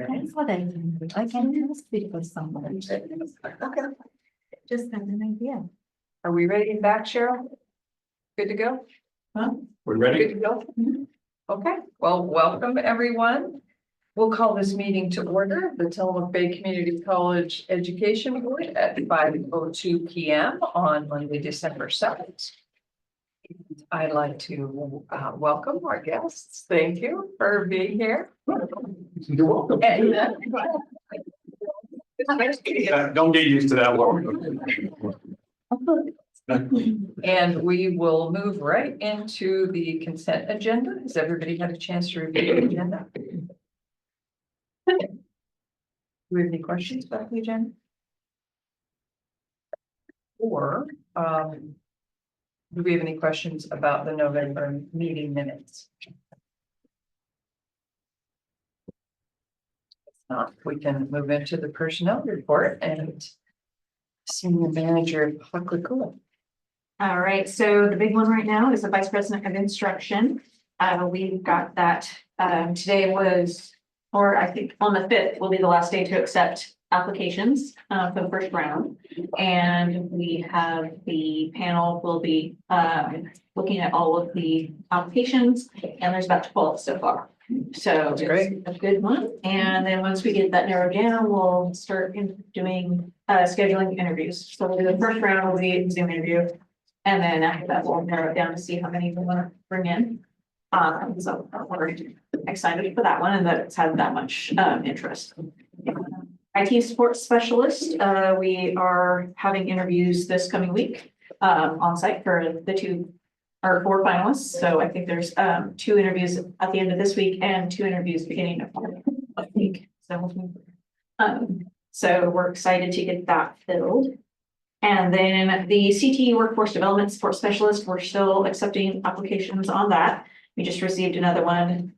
That's what I can speak for someone. Okay. Just have an idea. Are we ready back, Cheryl? Good to go? Huh? We're Good ready? to go? Okay, well, welcome everyone. We'll call this meeting to order, the Tillamook Bay Community College Education Board at 5:02 p.m. on Monday, December 7th. I'd like to welcome our guests. Thank you for being here. You're welcome. And, Don't get used to that word. And we will move right into the consent agenda. Has everybody had a chance to review the agenda? Do we have any questions about the agenda? Or do we have any questions about the November meeting minutes? If not, we can move into the personnel report and Senior Manager Hucklecool. All right, so the big one right now is the Vice President of Instruction. We've got that, today was, or I think on the 5th will be the last day to accept applications for the first round. And we have the panel will be looking at all of the applications, and there's about 12 so far. So That's great. it's a good one. And then once we get that narrowed down, we'll start doing scheduling interviews. So we'll do the first round will be a Zoom interview. And then after that, we'll narrow it down to see how many we want to bring in. So we're excited for that one, and that it's had that much interest. IT support specialist, we are having interviews this coming week on site for the 2 or 4 finalists. So I think there's 2 interviews at the end of this week and 2 interviews beginning of week. So we're excited to get that filled. And then the CTE Workforce Development Support Specialist, we're still accepting applications on that. We just received another one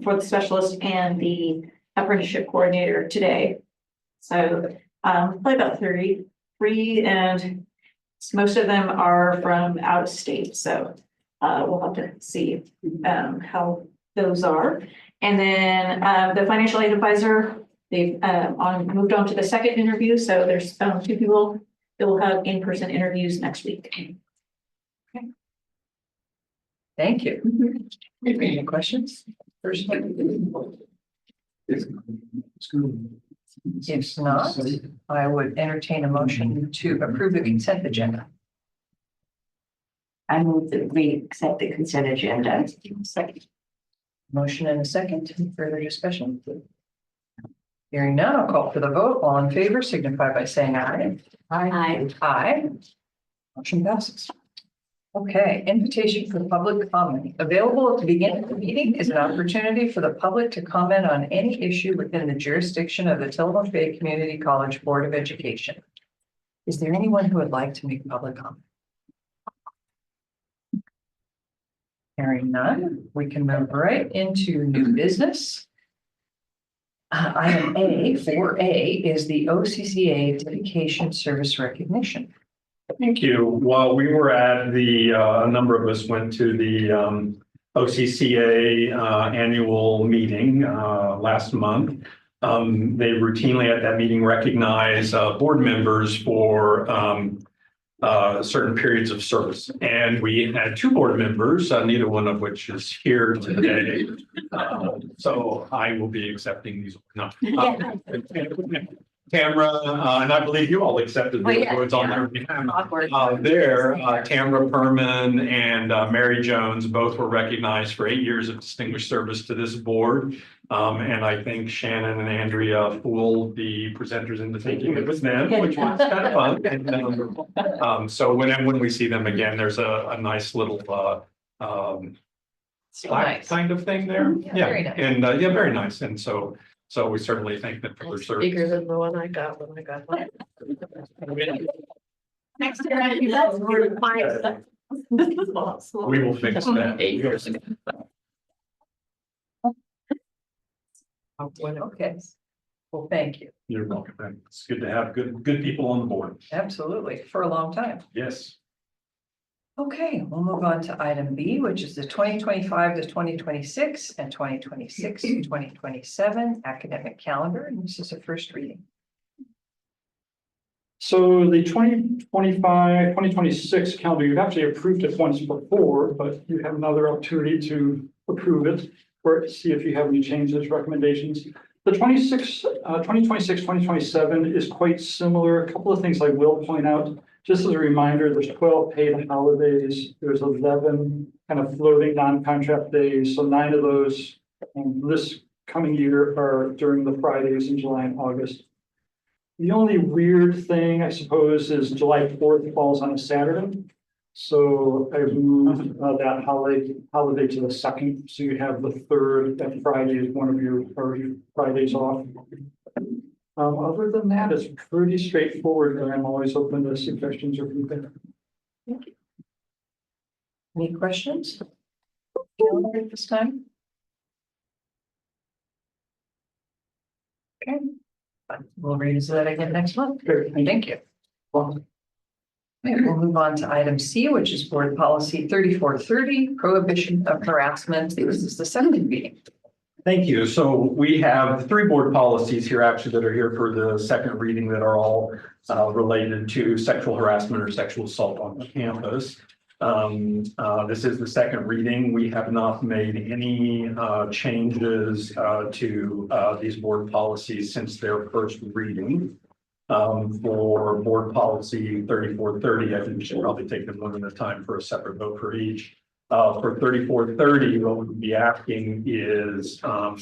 for the specialist and the apprenticeship coordinator today. So probably about 33, and most of them are from out of state. So we'll have to see how those are. And then the financial aid advisor, they've moved on to the 2nd interview. So there's 2 people that will have in-person interviews next week. Okay. Thank you. Any questions? If not, I would entertain a motion to approve the consent agenda. I move that we accept the consent agenda. Second. Motion and a second. Any further discussion? Hearing none, I'll call for the vote. All in favor signify by saying aye. Aye. Aye. Motion passes. Okay, invitation for public comment. Available at the beginning of the meeting is an opportunity for the public to comment on any issue within the jurisdiction of the Tillamook Bay Community College Board of Education. Is there anyone who would like to make public comment? Hearing none, we can move right into new business. Item A, 4A, is the OCCA Dedication Service Recognition. Thank you. While we were at a number of us went to the OCCA annual meeting last month. They routinely at that meeting recognize board members for certain periods of service. And we had 2 board members, neither one of which is here today. So I will be accepting these. No. Tamara, and I believe you all accepted the awards on their behalf. Tamara Perman and Mary Jones both were recognized for 8 years of distinguished service to this board. And I think Shannon and Andrea fooled the presenters into thinking it was them, which was kind of fun. So when we see them again, there's a nice little plaque kind of thing there. Yeah, very nice. And very nice. And so we certainly thank them for their service. Bigger than the one I got when I got mine. Next year, I think that's We will fix that. 8 years ago. Okay. Well, thank you. You're welcome. It's good to have good people on the board. Absolutely. For a long time. Yes. Okay, we'll move on to item B, which is the 2025 to 2026 and 2026 to 2027 academic calendar. And this is a first reading. So the 2026 calendar, you've actually approved it once before, but you have another opportunity to approve it or see if you have any changes, recommendations. The 2027 is quite similar. A couple of things I will point out, just as a reminder, there's 12 paid holidays. There's 11 kind of floating non-contract days. So 9 of those this coming year are during the Fridays in July and August. The only weird thing, I suppose, is July 4th falls on a Saturday. So I moved that holiday to the 2nd. So you have the 3rd, that Friday is one of your Fridays off. Other than that, it's pretty straightforward, and I'm always open to suggestions or feedback. Any questions? Calendar at this time? Okay. We'll revisit that again next month. Great, Thank you. Well, Okay, we'll move on to item C, which is board policy 3430, prohibition of harassment. This is the second reading. Thank you. So we have 3 board policies here actually that are here for the second reading that are all related to sexual harassment or sexual assault on campus. This is the second reading. We have not made any changes to these board policies since their first reading. For board policy 3430, I think we should probably take them one at a time for a separate vote for each. For 3430, what we'll be asking is for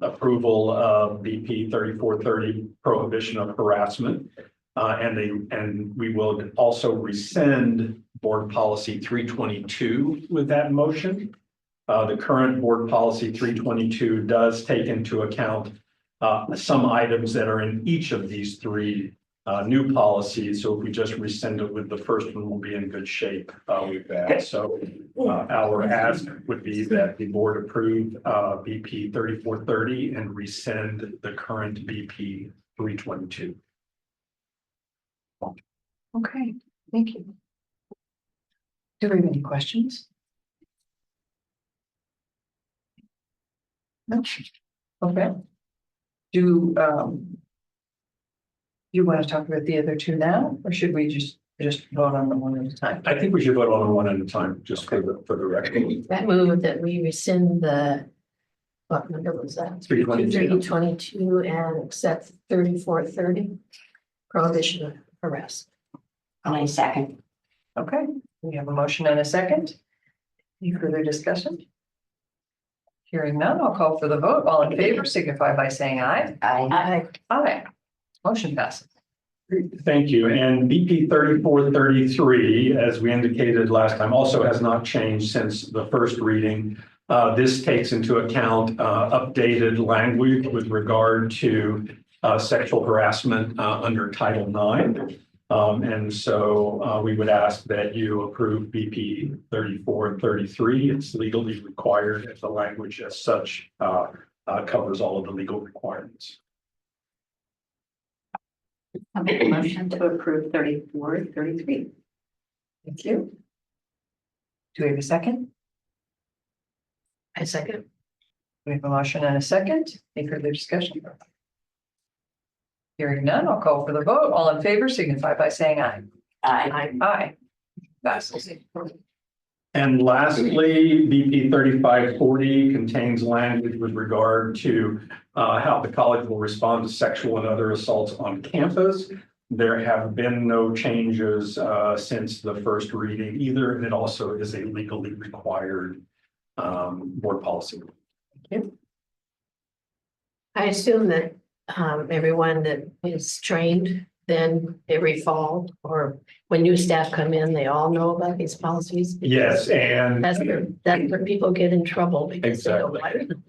approval of BP 3430 prohibition of harassment. And we will also rescind board policy 322 with that motion. The current board policy 322 does take into account some items that are in each of these 3 new policies. So if we just rescind it with the first one, we'll be in good shape with that. So our ask would be that the board approve BP 3430 and rescind the current BP 322. Okay, thank you. Do we have any questions? No. Okay. Do you want to talk about the other 2 now, or should we just vote on them one at a time? I think we should vote on them one at a time, just for the record. That move that we rescind the, what number was that? 322. 322 and accept 3430, prohibition of harassment. And I second. Okay, we have a motion and a second. Any further discussion? Hearing none, I'll call for the vote. All in favor signify by saying aye. Aye. Aye. Motion passes. Thank you. And BP 3433, as we indicated last time, also has not changed since the first reading. This takes into account updated language with regard to sexual harassment under Title IX. And so we would ask that you approve BP 3433. It's legally required as the language as such covers all of the legal requirements. I'll make a motion to approve 3433. Thank you. Do we have a second? I second. We have a motion and a second. Any further discussion? Hearing none, I'll call for the vote. All in favor signify by saying aye. Aye. Aye. Passes. And lastly, BP 3540 contains language with regard to how the college will respond to sexual and other assaults on campus. There have been no changes since the first reading either, and it also is a legally required board policy. Thank you. I assume that everyone that is trained then every fall or when new staff come in, they all know about these policies. Yes, and That's where people get in trouble. Because they don't like them.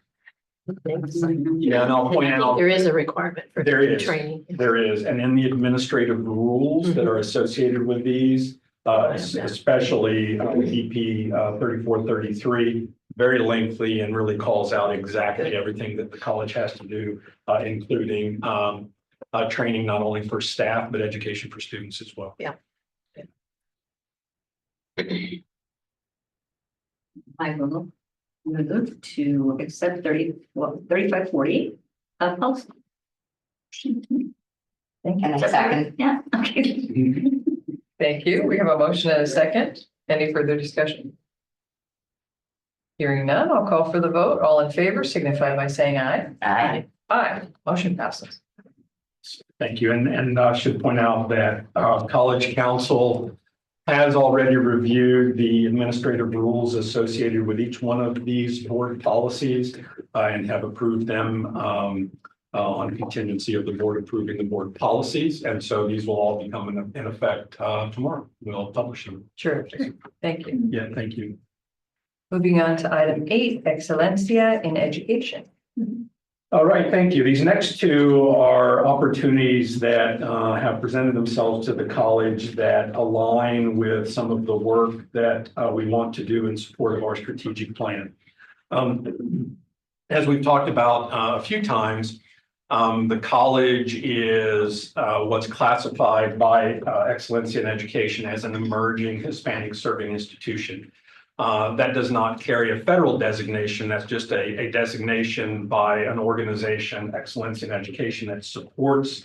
yeah, and I'll And point I think out there is a requirement for There is. training. there is, and in the administrative rules that are associated with these, especially BP 3433, very lengthy and really calls out exactly everything that the college has to do, including training not only for staff, but education for students as well. I will move to accept 3540 policy. Thank you. And I second. Yeah, okay. Thank you. We have a motion and a second. Any further discussion? Hearing none, I'll call for the vote. All in favor signify by saying aye. Aye. Aye. Motion passes. Thank you. And I should point out that College Council has already reviewed the administrative rules associated with each one of these board policies and have approved them on contingency of the board approving the board policies. And so these will all become in effect tomorrow. We'll publish them. Sure. Thank you. Yeah, thank you. Moving on to item 8, Excelencia in Education. All right, thank you. These next two are opportunities that have presented themselves to the college that align with some of the work that we want to do in support of our strategic plan. As we've talked about a few times, the college is what's classified by Excelencia in Education as an emerging Hispanic serving institution. That does not carry a federal designation. That's just a designation by an organization, Excellence in Education, that supports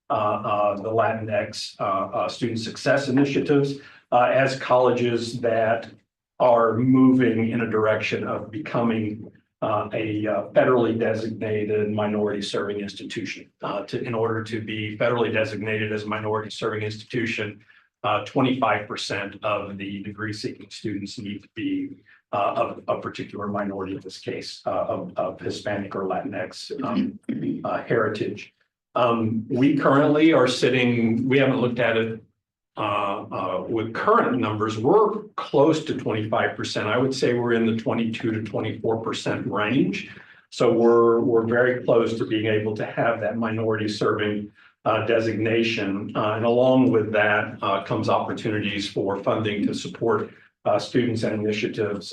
the Latinx student success initiatives as colleges that are moving in a direction of becoming a federally designated minority serving institution. In order to be federally designated as a minority serving institution, 25% of the degree seeking students need to be of a particular minority, in this case, of Hispanic or Latinx heritage. We currently are sitting, we haven't looked at it with current numbers, we're close to 25%. I would say we're in the 22 to 24% range. So we're very close to being able to have that minority serving designation. And along with that comes opportunities for funding to support students and initiatives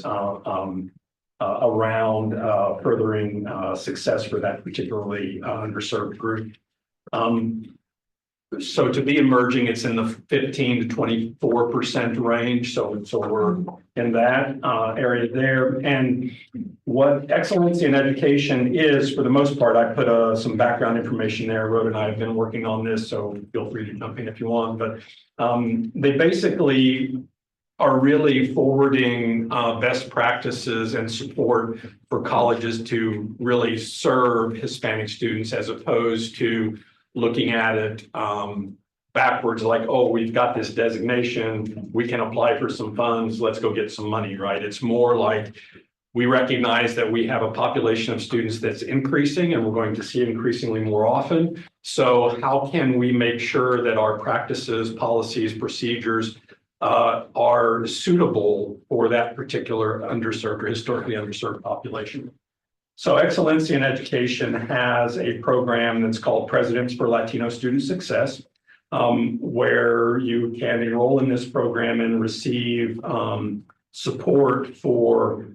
around furthering success for that particularly underserved group. So to be emerging, it's in the 15 to 24% range. So we're in that area there. And what Excellence in Education is, for the most part, I put some background information there. Rhoda and I have been working on this, so feel free to jump in if you want. But they basically are really forwarding best practices and support for colleges to really serve Hispanic students, as opposed to looking at it backwards, like, oh, we've got this designation, we can apply for some funds, let's go get some money, right? It's more like we recognize that we have a population of students that's increasing and we're going to see it increasingly more often. So how can we make sure that our practices, policies, procedures are suitable for that particular underserved or historically underserved population? So Excellence in Education has a program that's called Presidents for Latino Student Success, where you can enroll in this program and receive support for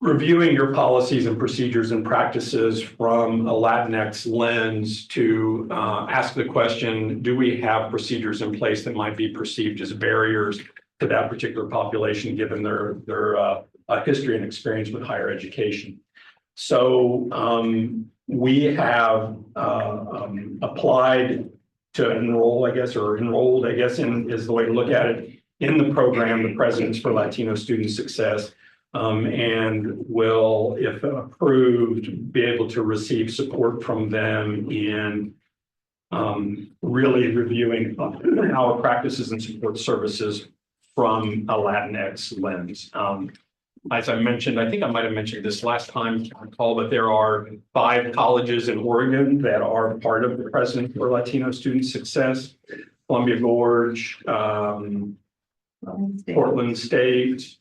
reviewing your policies and procedures and practices from a Latinx lens to ask the question, do we have procedures in place that might be perceived as barriers to that particular population, given their history and experience with higher education? So we have applied to enroll, I guess, or enrolled, I guess, is the way to look at it, in the program, the Presidents for Latino Student Success, and will, if approved, be able to receive support from them in really reviewing our practices and support services from a Latinx lens. As I mentioned, I think I might have mentioned this last time, can't recall, but there are 5 colleges in Oregon that are part of the President for Latino Student Success: Columbia Gorge, Portland State,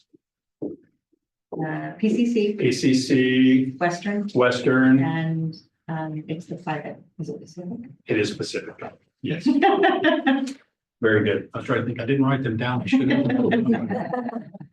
PCC, Western, and it's the private. Is it Pacific? It is Pacific. Yes. Very good. I was trying to think. I didn't write them down. I should have.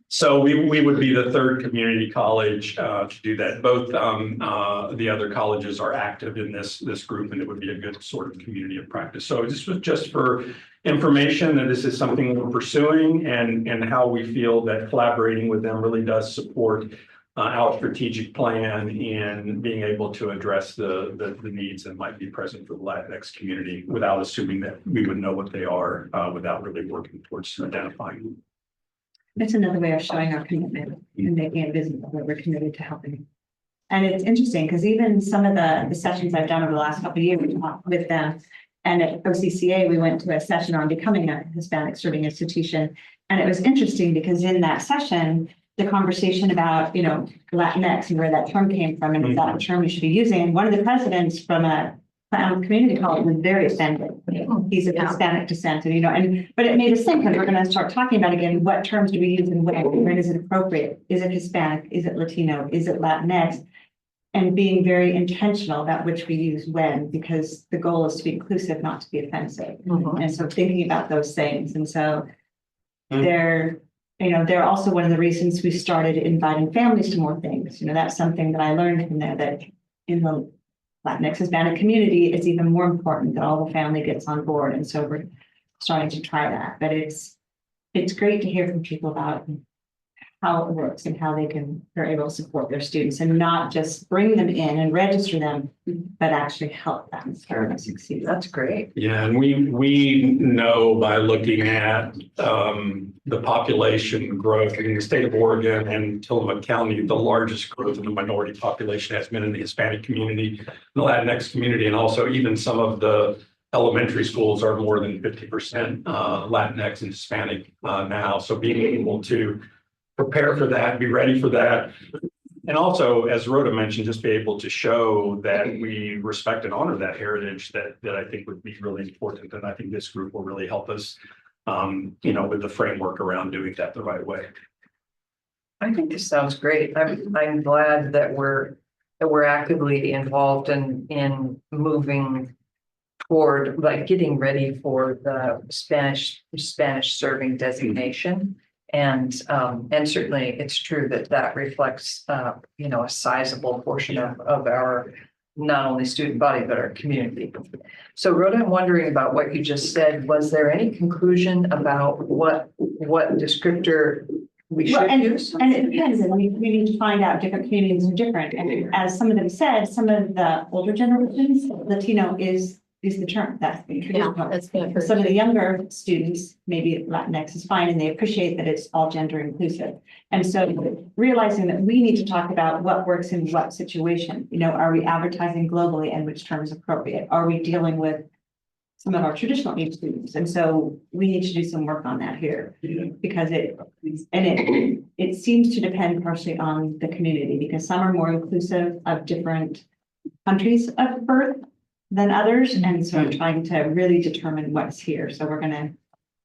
So we would be the third community college to do that. Both the other colleges are active in this group, and it would be a good sort of community of practice. So this was just for information that this is something we're pursuing, and how we feel that collaborating with them really does support our strategic plan in being able to address the needs that might be present for the Latinx community without assuming that we would know what they are without really working towards identifying them. It's another way of showing our commitment and making it visible that we're committed to helping. And it's interesting because even some of the sessions I've done over the last couple of years with them, and at OCCA, we went to a session on becoming a Hispanic serving institution. And it was interesting because in that session, the conversation about, Latinx and where that term came from, and is that a term we should be using? And one of the presidents from a community college was very offended. He's of Hispanic descent, and but it made us think, because we're going to start talking about again, what terms do we use and when is it appropriate? Is it Hispanic? Is it Latino? Is it Latinx? And being very intentional about which we use when, because the goal is to be inclusive, not to be offensive. And so thinking about those things. And so they're also one of the reasons we started inviting families to more things. That's something that I learned from there, that in the Latinx Hispanic community, it's even more important that all the family gets on board. And so we're starting to try that. But it's great to hear from people about how it works and how they're able to support their students and not just bring them in and register them, but actually help them succeed. That's great. Yeah, and we know by looking at the population growth in the state of Oregon and Tillamook County, the largest growth in the minority population has been in the Hispanic community, the Latinx community, and also even some of the elementary schools are more than 50% Latinx and Hispanic now. So being able to prepare for that, be ready for that. And also, as Rhoda mentioned, just be able to show that we respect and honor that heritage that I think would be really important. And I think this group will really help us, with the framework around doing that the right way. I think this sounds great. I'm glad that we're actively involved in moving toward, like, getting ready for the Spanish serving designation. And certainly it's true that reflects, a sizable portion of our, not only student body, but our community. So Rhoda, I'm wondering about what you just said. Was there any conclusion about what descriptor we should use? And it depends, and we need to find out, different communities are different. And as some of them said, some of the older generations, Latino is the term that's been traditional. That's good. Some of the younger students, maybe Latinx is fine, and they appreciate that it's all gender inclusive. And so realizing that we need to talk about what works in what situation. Are we advertising globally and which term is appropriate? Are we dealing with some of our traditional age students? And so we need to do some work on that here, because it seems to depend partially on the community, because some are more inclusive of different countries of birth than others. And so I'm trying to really determine what's here. So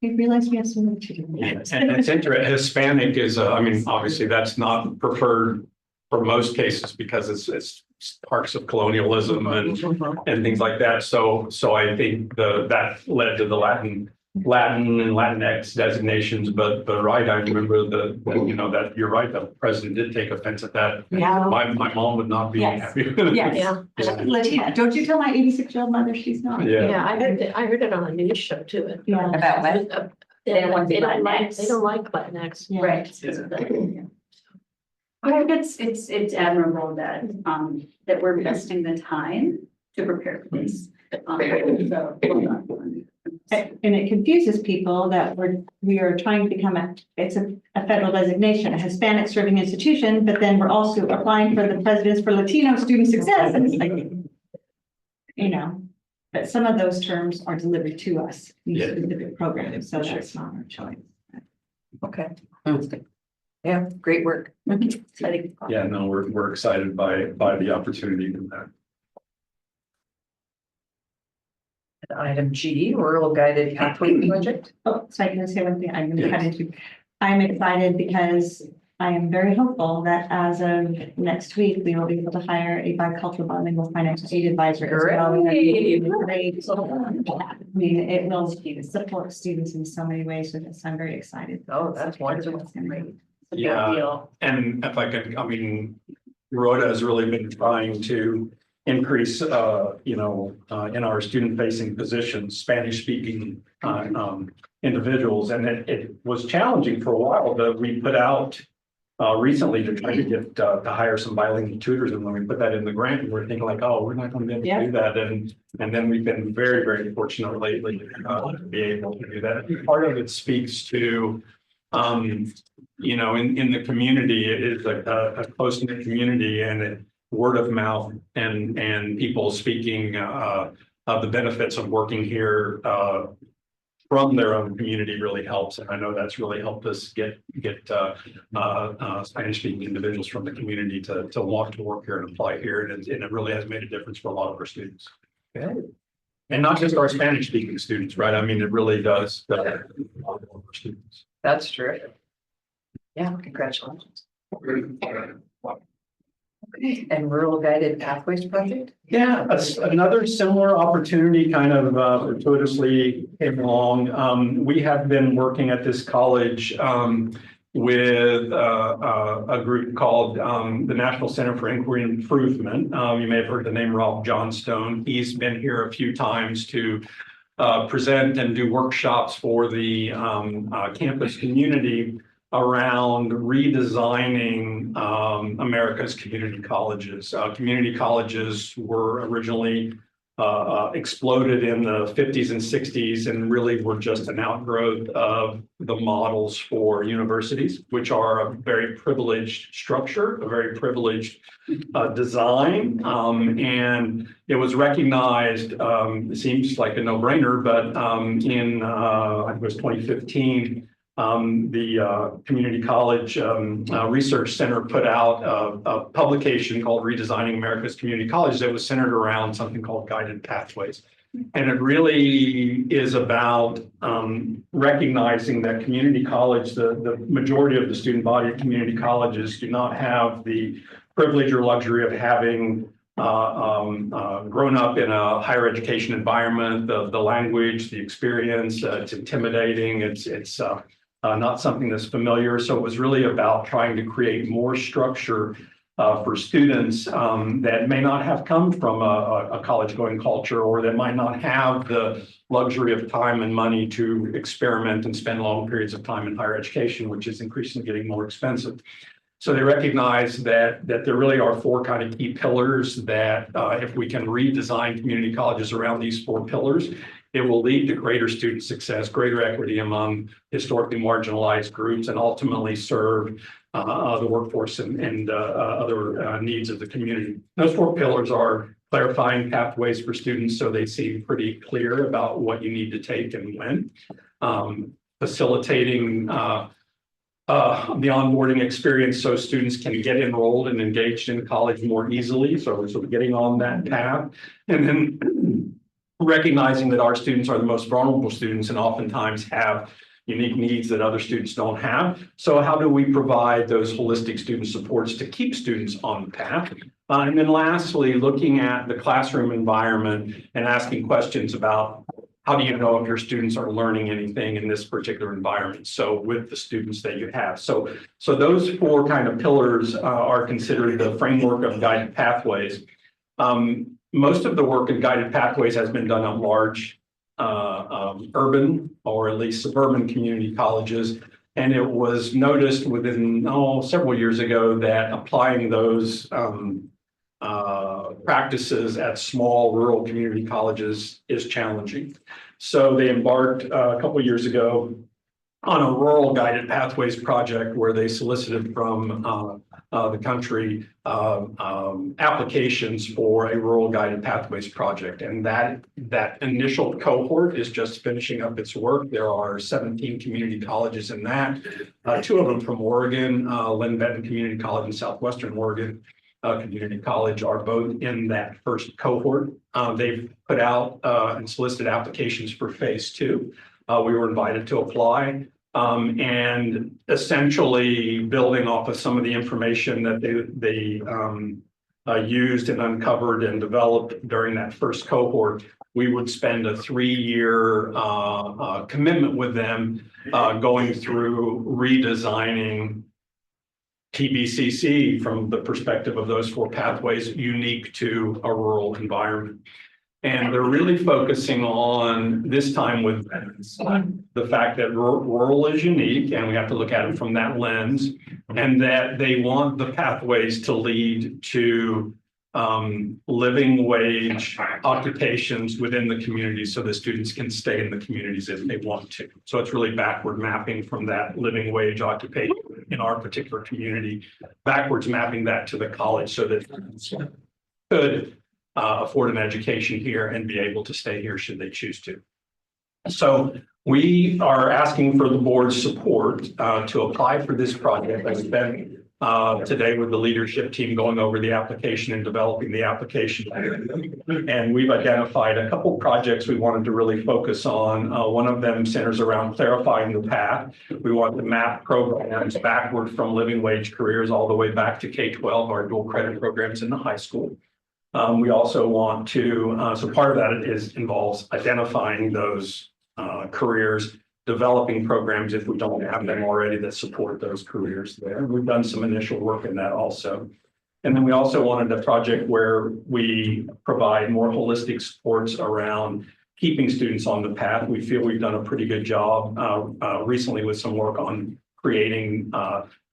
we realize we have some work to do. And it's interesting, Hispanic is, obviously that's not preferred for most cases because it's parts of colonialism and things like that. So I think that led to the Latin and Latinx designations, but right, I remember that you're right, the president did take offense at that. Yeah. My mom would not be happy. Yes. Latina. Don't you tell my 86-year-old mother she's not? Yeah, I heard it on a news show too. Yeah. About what? They don't want to be like Latinx. They don't like Latinx. Yeah. Right. I think it's admirable that we're investing the time to prepare for this. And it confuses people that we are trying to become it's a federal designation, a Hispanic serving institution, but then we're also applying for the Presidents for Latino Student Success. And it's like, but some of those terms are delivered to us in specific programs, so that's not our choice. Okay. Yeah, great work. Exciting. Yeah, no, we're excited by the opportunity from that. Item G, Rural Guided Pathway Project. Oh, so I can say one thing, I'm excited because I am very hopeful that as of next week, we will be able to hire a bicultural bilingual financial aid advisor. As well. Great. It will support students in so many ways with this. I'm very excited. Oh, that's wonderful. a big Yeah. deal. And if I could, I mean, Rhoda has really been trying to increase, in our student-facing positions, Spanish-speaking, individuals. And it was challenging for a while, but we put out recently to try to get, to hire some bilingual tutors. And when we put that in the grant, we were thinking like, oh, we're not going to be able to do that. And then we've been very, very fortunate lately to be able to do that. Part of it speaks to, in the community, it is a close-knit community, and word of mouth and people speaking of the benefits of working here from their own community really helps. And I know that's really helped us get Spanish-speaking individuals from the community to want to work here and apply here. And it really has made a difference for a lot of our students. And not just our Spanish-speaking students, right? I mean, it really does. A lot of our students. That's terrific. Yeah, congratulations. Okay, and Rural Guided Pathways Project? Yeah, another similar opportunity kind of fortuitously came along. We have been working at this college with a group called the National Center for Inquiry and Improvement. You may have heard the name Ralph Johnstone. He's been here a few times to present and do workshops for the campus community around redesigning America's community colleges. Community colleges were originally exploded in the 50s and 60s and really were just an outgrowth of the models for universities, which are a very privileged structure, a very privileged design. And it was recognized, it seems like a no-brainer, but in, I think it was 2015, the Community College Research Center put out a publication called Redesigning America's Community Colleges that was centered around something called guided pathways. And it really is about recognizing that community college, the majority of the student body at community colleges do not have the privilege or luxury of having grown up in a higher education environment. The language, the experience, it's intimidating. It's not something that's familiar. So it was really about trying to create more structure for students that may not have come from a college-going culture, or that might not have the luxury of time and money to experiment and spend long periods of time in higher education, which is increasingly getting more expensive. So they recognize that there really are four kind of key pillars that if we can redesign community colleges around these four pillars, it will lead to greater student success, greater equity among historically marginalized groups, and ultimately serve the workforce and other needs of the community. Those four pillars are clarifying pathways for students so they seem pretty clear about what you need to take and when. Facilitating the onboarding experience so students can get enrolled and engaged in college more easily. So getting on that path. And then recognizing that our students are the most vulnerable students and oftentimes have unique needs that other students don't have. So how do we provide those holistic student supports to keep students on the path? And then lastly, looking at the classroom environment and asking questions about how do you know if your students are learning anything in this particular environment? So with the students that you have. So those four kind of pillars are considered the framework of guided pathways. Most of the work in guided pathways has been done at large urban or at least suburban community colleges. And it was noticed within several years ago that applying those practices at small rural community colleges is challenging. So they embarked a couple of years ago on a rural guided pathways project where they solicited from the country applications for a rural guided pathways project. And that initial cohort is just finishing up its work. There are 17 community colleges in that, two of them from Oregon, Lynn Benton Community College in Southwestern Oregon Community College are both in that first cohort. They've put out and solicited applications for phase 2. We were invited to apply. And essentially building off of some of the information that they used and uncovered and developed during that first cohort, we would spend a 3-year commitment with them going through redesigning TBCC from the perspective of those 4 pathways unique to a rural environment. And they're really focusing on this time with the fact that rural is unique and we have to look at it from that lens, and that they want the pathways to lead to living wage occupations within the community so the students can stay in the communities if they want to. So it's really backward mapping from that living wage occupation in our particular community, backwards mapping that to the college so that students could afford an education here and be able to stay here should they choose to. So we are asking for the board's support to apply for this project. I spent today with the leadership team going over the application and developing the application. And we've identified a couple projects we wanted to really focus on. One of them centers around clarifying the path. We want to map programs backward from living wage careers all the way back to K-12, our dual credit programs in the high school. We also want to, so part of that involves identifying those careers, developing programs if we don't have them already that support those careers there. We've done some initial work in that also. And then we also wanted a project where we provide more holistic supports around keeping students on the path. We feel we've done a pretty good job recently with some work on creating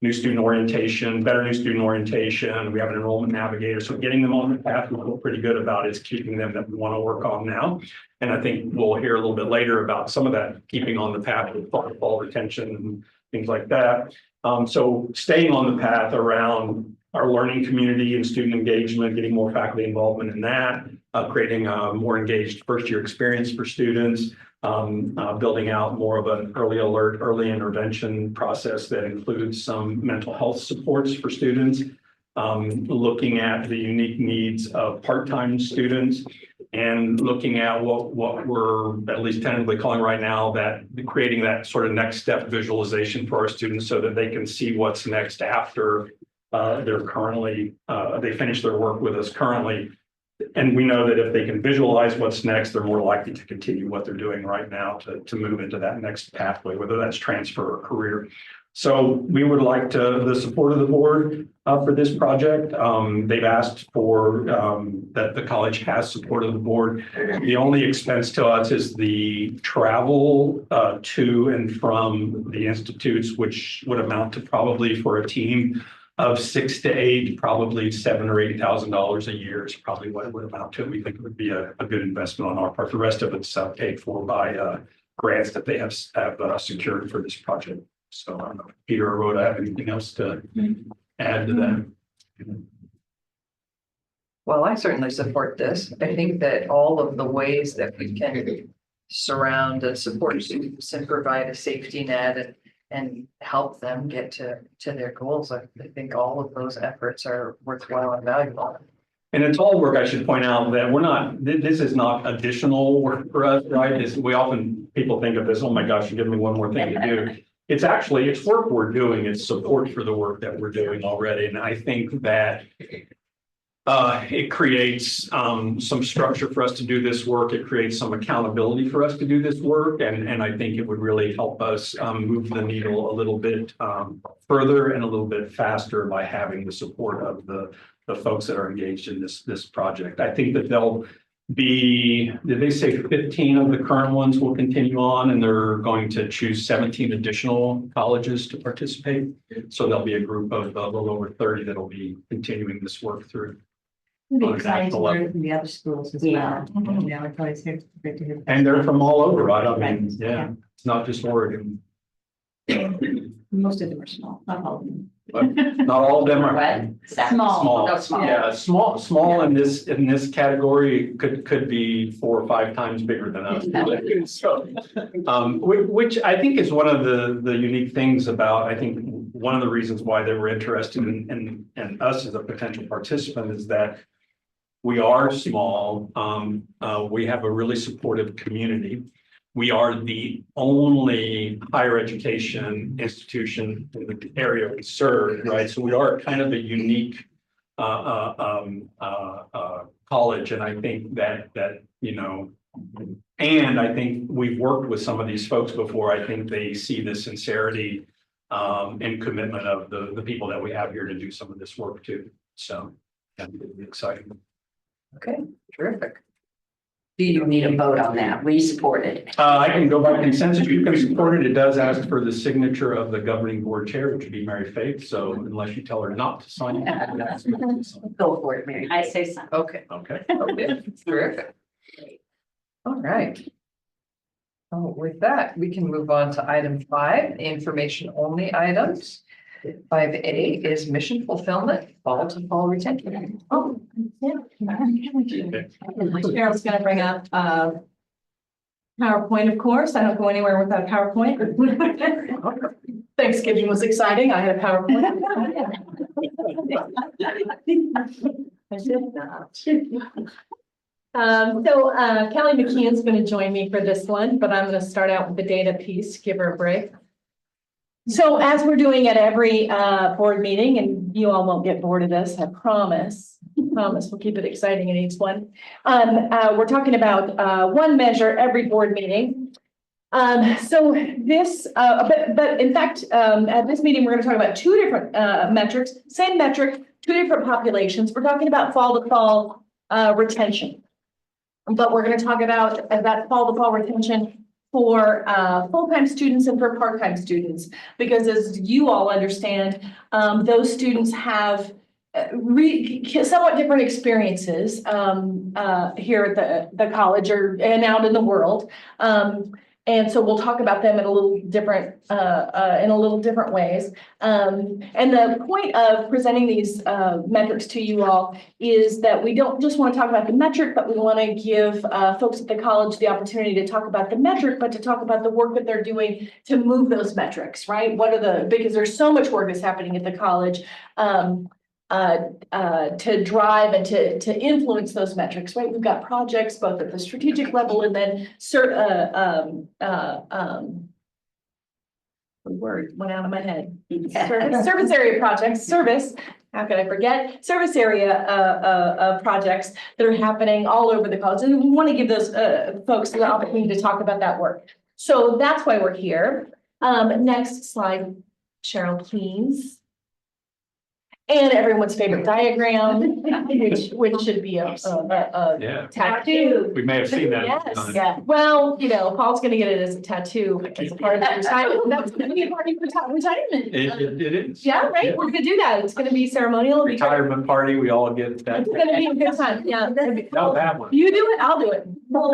new student orientation, better new student orientation. We have an enrollment navigator. So getting them on the path we feel pretty good about is keeping them that we want to work on now. And I think we'll hear a little bit later about some of that keeping on the path with fall retention and things like that. So staying on the path around our learning community and student engagement, getting more faculty involvement in that, creating a more engaged first year experience for students, building out more of an early alert, early intervention process that includes some mental health supports for students, looking at the unique needs of part-time students, and looking at what we're at least tentatively calling right now that creating that sort of next step visualization for our students so that they can see what's next after they finish their work with us currently. And we know that if they can visualize what's next, they're more likely to continue what they're doing right now to move into that next pathway, whether that's transfer or career. So we would like the support of the board for this project. They've asked for that the college has support of the board. The only expense to us is the travel to and from the institutes, which would amount to probably for a team of 6 to 8, probably $7,000 or $8,000 a year is probably what it would amount to. We think it would be a good investment on our part. The rest of it's paid for by grants that they have secured for this project. So I don't know if Peter or Rhoda have anything else to add to that. Well, I certainly support this. I think that all of the ways that we can surround and support students and provide a safety net and help them get to their goals, I think all of those efforts are worthwhile and valuable. And it's all work, I should point out that we're not, this is not additional work for us, right? People think of this, oh my gosh, you give me one more thing to do. It's work we're doing. It's support for the work that we're doing already. And I think that it creates some structure for us to do this work. It creates some accountability for us to do this work. And I think it would really help us move the needle a little bit further and a little bit faster by having the support of the folks that are engaged in this project. I think that they'll be, did they say 15 of the current ones will continue on, and they're going to choose 17 additional colleges to participate. So there'll be a group of a little over 30 that'll be continuing this work through. It'd be exciting to learn from the other schools as well. You know, it's always great to hear. And they're from all over, right? I Right. mean, yeah, it's not just Oregon. Most of them are small, not all of them. But not all of them are. Small. No, small. Yeah, small in this category could be 4 or 5 times bigger than us. So, which I think is one of the unique things about, I think one of the reasons why they were interested in us as a potential participant is that we are small. We have a really supportive community. We are the only higher education institution in the area we serve, right? So we are kind of a unique college, and I think that you know, and I think we've worked with some of these folks before. I think they see the sincerity and commitment of the people that we have here to do some of this work too. So that's exciting. Okay, terrific. Do you need a vote on that? We support it. I can go by consensus. You can support it. It does ask for the signature of the governing board chair, which would be Mary Faith. So unless you tell her not to sign it. Go for it, Mary. I say so. Okay, Okay. okay, terrific. All right. Oh, with that, we can move on to item 5, information only items. 5A is mission fulfillment, fall to fall retention. Oh, yeah. Cheryl's gonna bring up, PowerPoint, of course. I don't go anywhere without PowerPoint. Thanksgiving was exciting. I had a PowerPoint. I did not. Kelly McKeon's gonna join me for this one, but I'm gonna start out with the data piece, give her a break. So as we're doing at every board meeting, and you all won't get bored of this, I promise. We'll keep it exciting in each one. We're talking about one measure every board meeting. So this, but in fact, at this meeting, we're going to talk about 2 different metrics, same metric, 2 different populations. We're talking about fall to fall retention. But we're going to talk about that fall to fall retention for full-time students and for part-time students, because as you all understand, those students have somewhat different experiences here at the college and out in the world. And so we'll talk about them in a little different ways. And the point of presenting these metrics to you all is that we don't just want to talk about the metric, but we want to give folks at the college the opportunity to talk about the metric, but to talk about the work that they're doing to move those metrics, right? Because there's so much work that's happening at the college to drive and to influence those metrics, right? We've got projects both at the strategic level and then the word went out of my head. Service area projects, how could I forget? Service area projects that are happening all over the college. And we want to give those folks the opportunity to talk about that work. So that's why we're here. Next slide, Cheryl, please. And everyone's favorite diagram, which should be a Yeah, tattoo. we may have seen that. Yes, yeah. Well, Paul's gonna get it as a tattoo as a part of the retirement. That's gonna be a part of retirement. It is. Yeah, right. Yeah. We're gonna do that. It's gonna be ceremonial. It'll be great. Retirement party, we all get that. It's gonna be a good time. Yeah. No, that one. You do it, I'll do it. What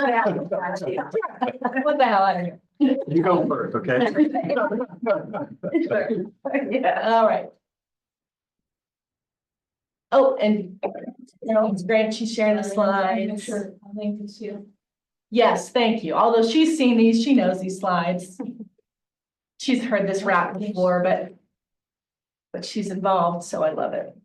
the hell, I don't know. You go first, okay? Yeah, all right. Oh, and it's great. She's sharing the slides. Yes, thank you. Although she's seen these, she knows these slides. She's heard this rap before, but she's involved, so I love it.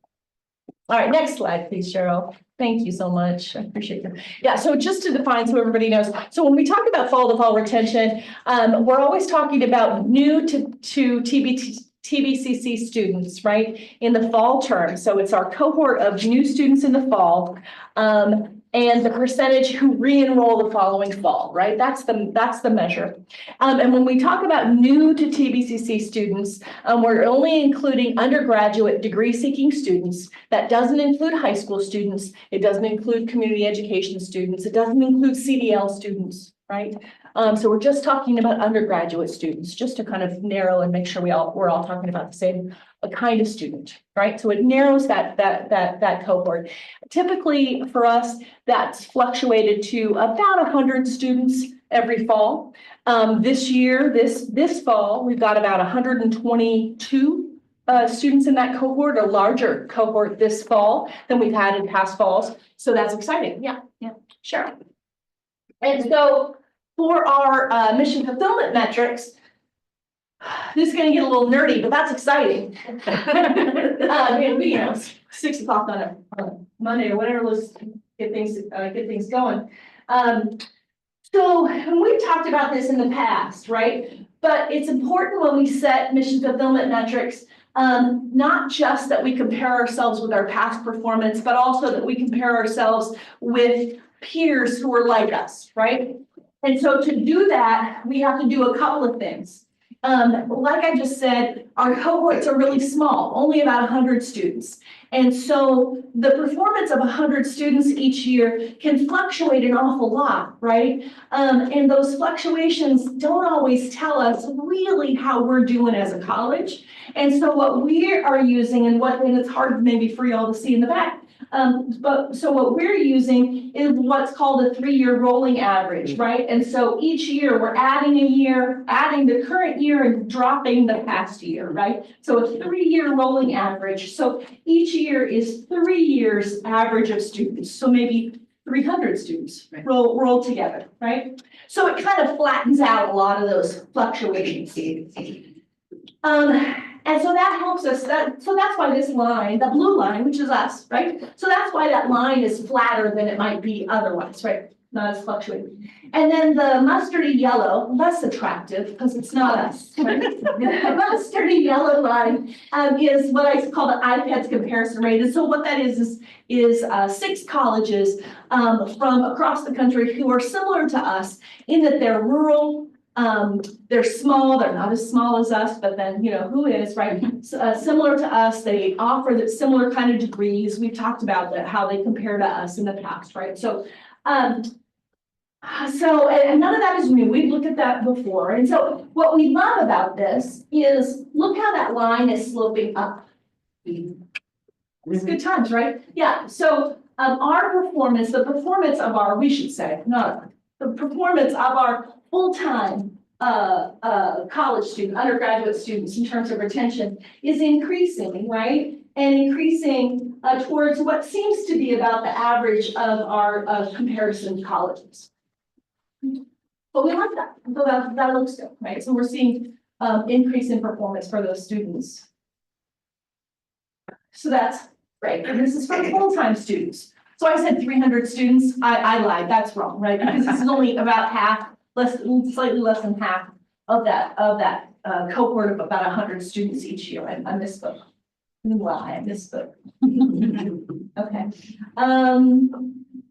All right, next slide, please, Cheryl. Thank you so much. I appreciate it. Yeah, so just to define so everybody knows. So when we talk about fall to fall retention, we're always talking about new to TBCC students, right, in the fall term. So it's our cohort of new students in the fall, and the percentage who re-enroll the following fall, right? That's the measure. And when we talk about new to TBCC students, we're only including undergraduate degree-seeking students. That doesn't include high school students. It doesn't include community education students. It doesn't include CDL students, right? So we're just talking about undergraduate students, just to kind of narrow and make sure we're all talking about the same kind of student, right? So it narrows that cohort. Typically for us, that's fluctuated to about 100 students every fall. This year, this fall, we've got about 122 students in that cohort, a larger cohort this fall than we've had in past falls. So that's exciting. Yeah, sure. And so for our mission fulfillment metrics, this is going to get a little nerdy, but that's exciting. 6 o'clock on a Monday or whatever, let's get things going. So we've talked about this in the past, right? But it's important when we set mission fulfillment metrics, not just that we compare ourselves with our past performance, but also that we compare ourselves with peers who are like us, right? And so to do that, we have to do a couple of things. Like I just said, our cohorts are really small, only about 100 students. And so the performance of 100 students each year can fluctuate an awful lot, right? And those fluctuations don't always tell us really how we're doing as a college. And so what we are using and it's hard maybe for y'all to see in the back, so what we're using is what's called a 3-year rolling average, right? And so each year we're adding a year, adding the current year and dropping the past year, right? So a 3-year rolling average. So each year is 3 years average of students. So maybe 300 students roll together, right? So it kind of flattens out a lot of those fluctuations. And so that helps us, so that's why this line, the blue line, which is us, right? So that's why that line is flatter than it might be otherwise, right? Not as fluctuating. And then the mustardy yellow, less attractive because it's not us, right? The mustardy yellow line is what I call the iPads comparison rate. And so what that is 6 colleges from across the country who are similar to us in that they're rural, they're small, they're not as small as us, but then, who is, right? Similar to us, they offer that similar kind of degrees. We've talked about how they compare to us in the past, right? So, and none of that is new. We've looked at that before. And so what we love about this is look how that line is sloping up. It's good times, right? Yeah. So, our performance, the performance of our, we should say, not the performance of our full-time college student, undergraduate students in terms of retention is increasing, right? And increasing towards what seems to be about the average of our comparison colleges. But we like that, so that looks good, right? So we're seeing increase in performance for those students. So that's great, and this is for full-time students. So I said 300 students, I lied, that's wrong, right? Because this is only about half, slightly less than half of that cohort of about 100 students each year. I misspoke. Lie, I misspoke. Okay.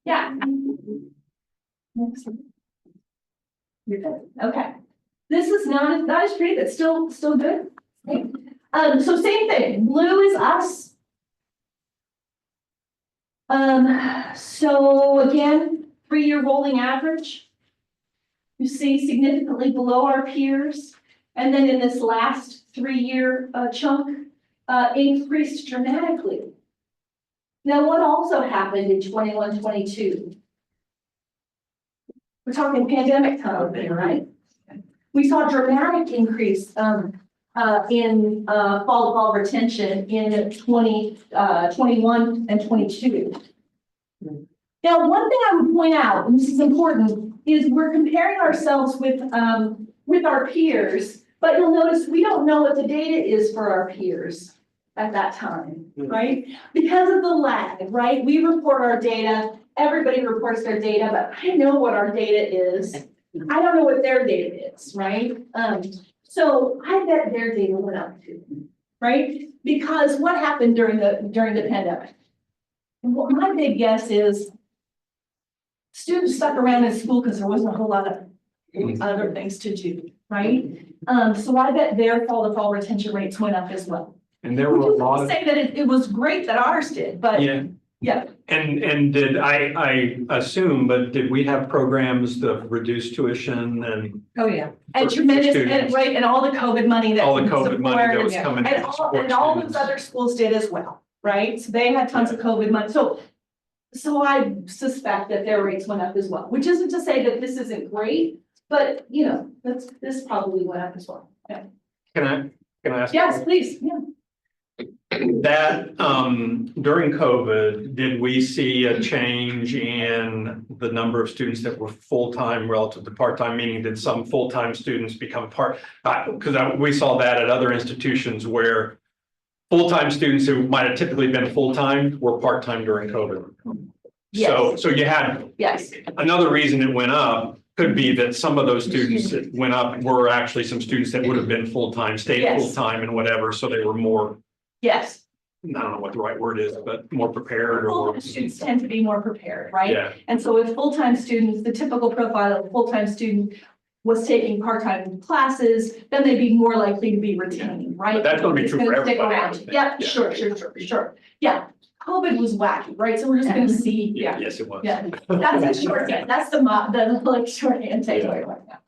Yeah. Next. You're good. Okay. This is not as pretty, but still good. Okay. So same thing. Blue is us. So again, 3-year rolling average. You see significantly below our peers. And then in this last 3-year chunk, increased dramatically. Now, what also happened in 21-22? We're talking pandemic time here, right? We saw a dramatic increase in fall retention in 21 and 22. Now, one thing I would point out, and this is important, is we're comparing ourselves with our peers, but you'll notice we don't know what the data is for our peers at that time, right? Because of the lag, right? We report our data, everybody reports their data, but I know what our data is. I don't know what their data is, right? So I bet their data went up too, right? Because what happened during the pandemic? Well, my big guess is students stuck around in school because there wasn't a whole lot of other things to do, right? So I bet their fall retention rates went up as well. And there were a lot of. Say that it was great that ours did, but yeah. And did I assume, but did we have programs to reduce tuition and? Oh, yeah. And for tremendous, students? right, and all the COVID money that. All the COVID money that was yeah. coming. And all those other schools did as well, right? So they had tons of COVID money. So I suspect that their rates went up as well, which isn't to say that this isn't great, but this probably went up as well. Yeah. Can I ask? Yes, please, yeah. That, during COVID, did we see a change in the number of students that were full-time relative to part-time, meaning did some full-time students become because we saw that at other institutions where full-time students who might have typically been full-time were part-time during COVID. Yes. So you had. Yes. Another reason it went up could be that some of those students that went up were actually some students that would have been full-time, stayed Yes. full-time and whatever, so they were more. Yes. I don't know what the right word is, but more prepared or. Full-time students tend to be more prepared, right? Yeah, And so with full-time students, the typical profile of a full-time student was taking part-time classes, then they'd be more likely to be retained, right? But that's gonna be It's true for stick everybody, around. I think. Yeah, Yeah. sure. Yeah, COVID was wacky, right? So we're just gonna see, yeah. Yes, it was. Yeah, that's the shorthand, that's the like shorthand takeaway right now.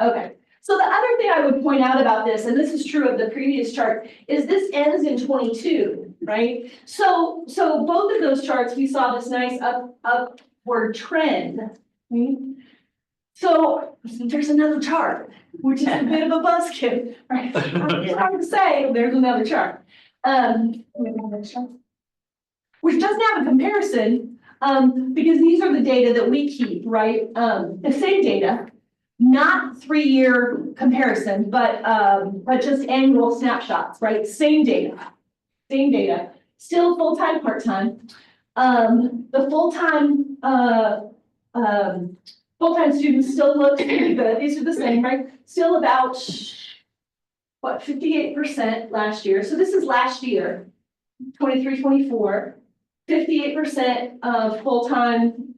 Okay, so the other thing I would point out about this, and this is true of the previous chart, is this ends in 22, right? So both of those charts, we saw this nice upward trend. Right? So there's another chart, which is a bit of a buzzkill, right? It's hard to say, there's another chart. Which doesn't have a comparison, because these are the data that we keep, right? The same data, not 3-year comparison, but just annual snapshots, right? Same data, still full-time, part-time. The full-time students still look pretty good. These are the same, right? Still about, what, 58% last year. So this is last year, 23, 24. 58% of full-time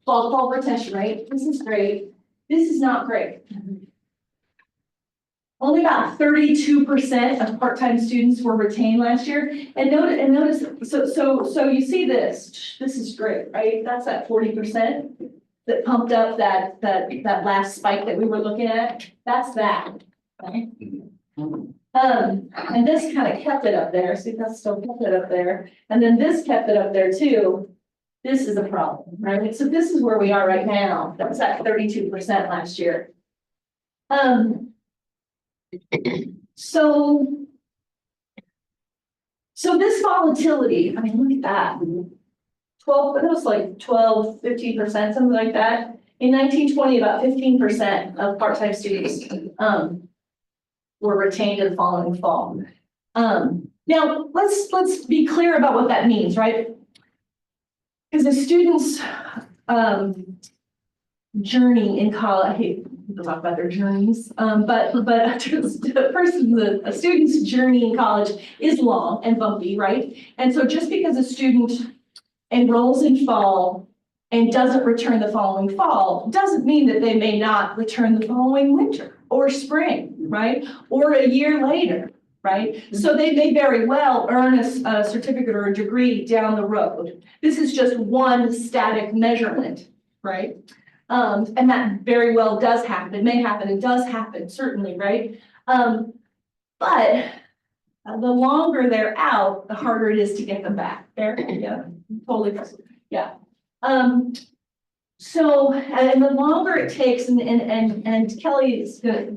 fall retention rate. This is great. This is not great. Only about 32% of part-time students were retained last year. And notice, so you see this. This is great, right? That's that 40% that pumped up that last spike that we were looking at. That's that. Right? And this kind of kept it up there. See, that still kept it up there. And then this kept it up there too. This is a problem, right? So this is where we are right now. That was at 32% last year. So this volatility, I mean, look at that. 12, it was like 12, 15%, something like that. In 1920, about 15% of part-time students were retained in the following fall. Now let's be clear about what that means, right? Because the students' journey in college, I hate to talk about their journeys, but a student's journey in college is long and bumpy, right? And so just because a student enrolls in fall and doesn't return the following fall, doesn't mean that they may not return the following winter or spring, right? Or a year later, right? So they may very well earn a certificate or a degree down the road. This is just one static measurement, right? And that very well does happen. It may happen, it does happen, certainly, right? But the longer they're out, the harder it is to get them back. There, yeah, totally, yeah. So, and the longer it takes, and Kelly's gonna,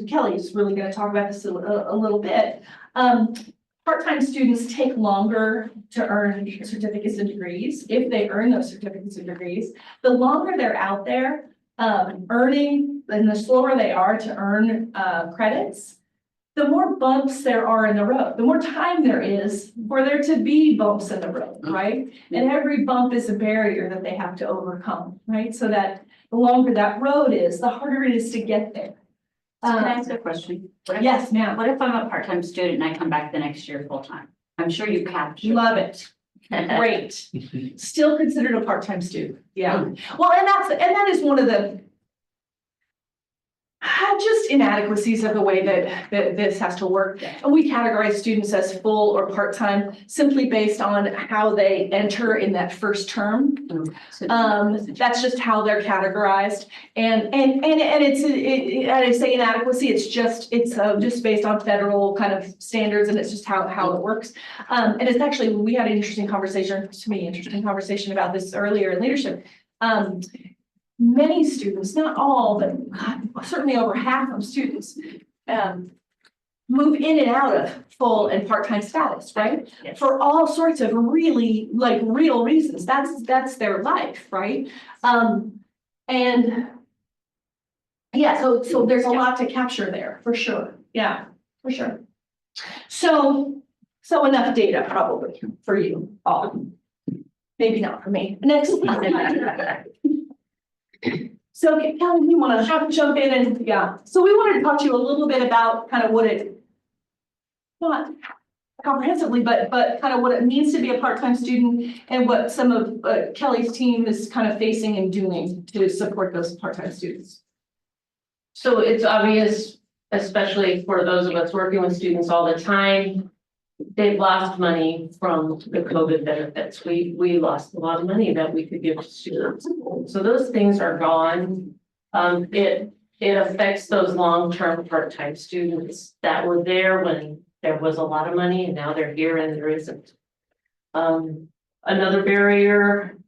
Kelly's really gonna talk about this a little bit. Part-time students take longer to earn certificates and degrees. If they earn those certificates and degrees, the longer they're out there earning, and the slower they are to earn credits, the more bumps there are in the road, the more time there is for there to be bumps in the road, right? And every bump is a barrier that they have to overcome, right? So that the longer that road is, the harder it is to get there. Can I ask a question? Yes, ma'am. What if I'm a part-time student and I come back the next year full-time? I'm sure you captured. Love it. Great. Still considered a part-time student. Yeah. Well, and that is one of the just inadequacies of the way that this has to work. And we categorize students as full or part-time simply based on how they enter in that first term. That's just how they're categorized. And I say inadequacy, it's just based on federal kind of standards, and it's just how it works. And it's actually, we had an interesting conversation about this earlier in leadership. Many students, not all, but certainly over half of students, move in and out of full and part-time status, right? Yes. For all sorts of really real reasons. That's their life, right? And yeah, so there's a lot to capture there for sure. Yeah, for sure. So enough data probably for you all. Maybe not for me. Next. So Kelly, you want to jump in and yeah. So we wanted to talk to you a little bit about kind of what it, not comprehensively, but kind of what it means to be a part-time student and what some of Kelly's team is kind of facing and doing to support those part-time students. So it's obvious, especially for those of us working with students all the time, they've lost money from the COVID benefits. We lost a lot of money that we could give to students. So those things are gone. It affects those long-term part-time students that were there when there was a lot of money and now they're here and there isn't. Another barrier,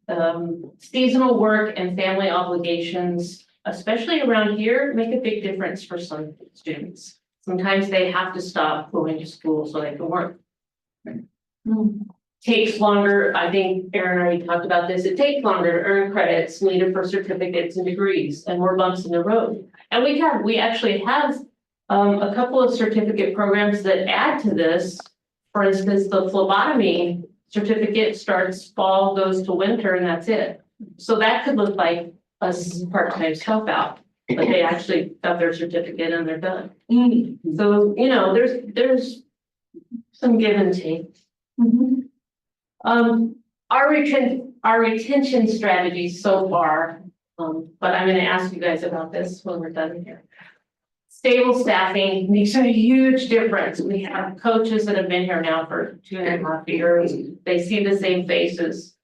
seasonal work and family obligations, especially around here, make a big difference for some students. Sometimes they have to stop going to school so they can work. Takes longer, I think Erin already talked about this, it takes longer to earn credits needed for certificates and degrees and more bumps in the road. And we actually have a couple of certificate programs that add to this. For instance, the phlebotomy certificate starts fall, goes to winter, and that's it. So that could look like a part-time help out, but they actually got their certificate and they're done. So, you know, there's some give and take. Our retention strategies so far, but I'm gonna ask you guys about this when we're done here. Stable staffing makes a huge difference. We have coaches that have been here now for 2.5 years. They see the same faces.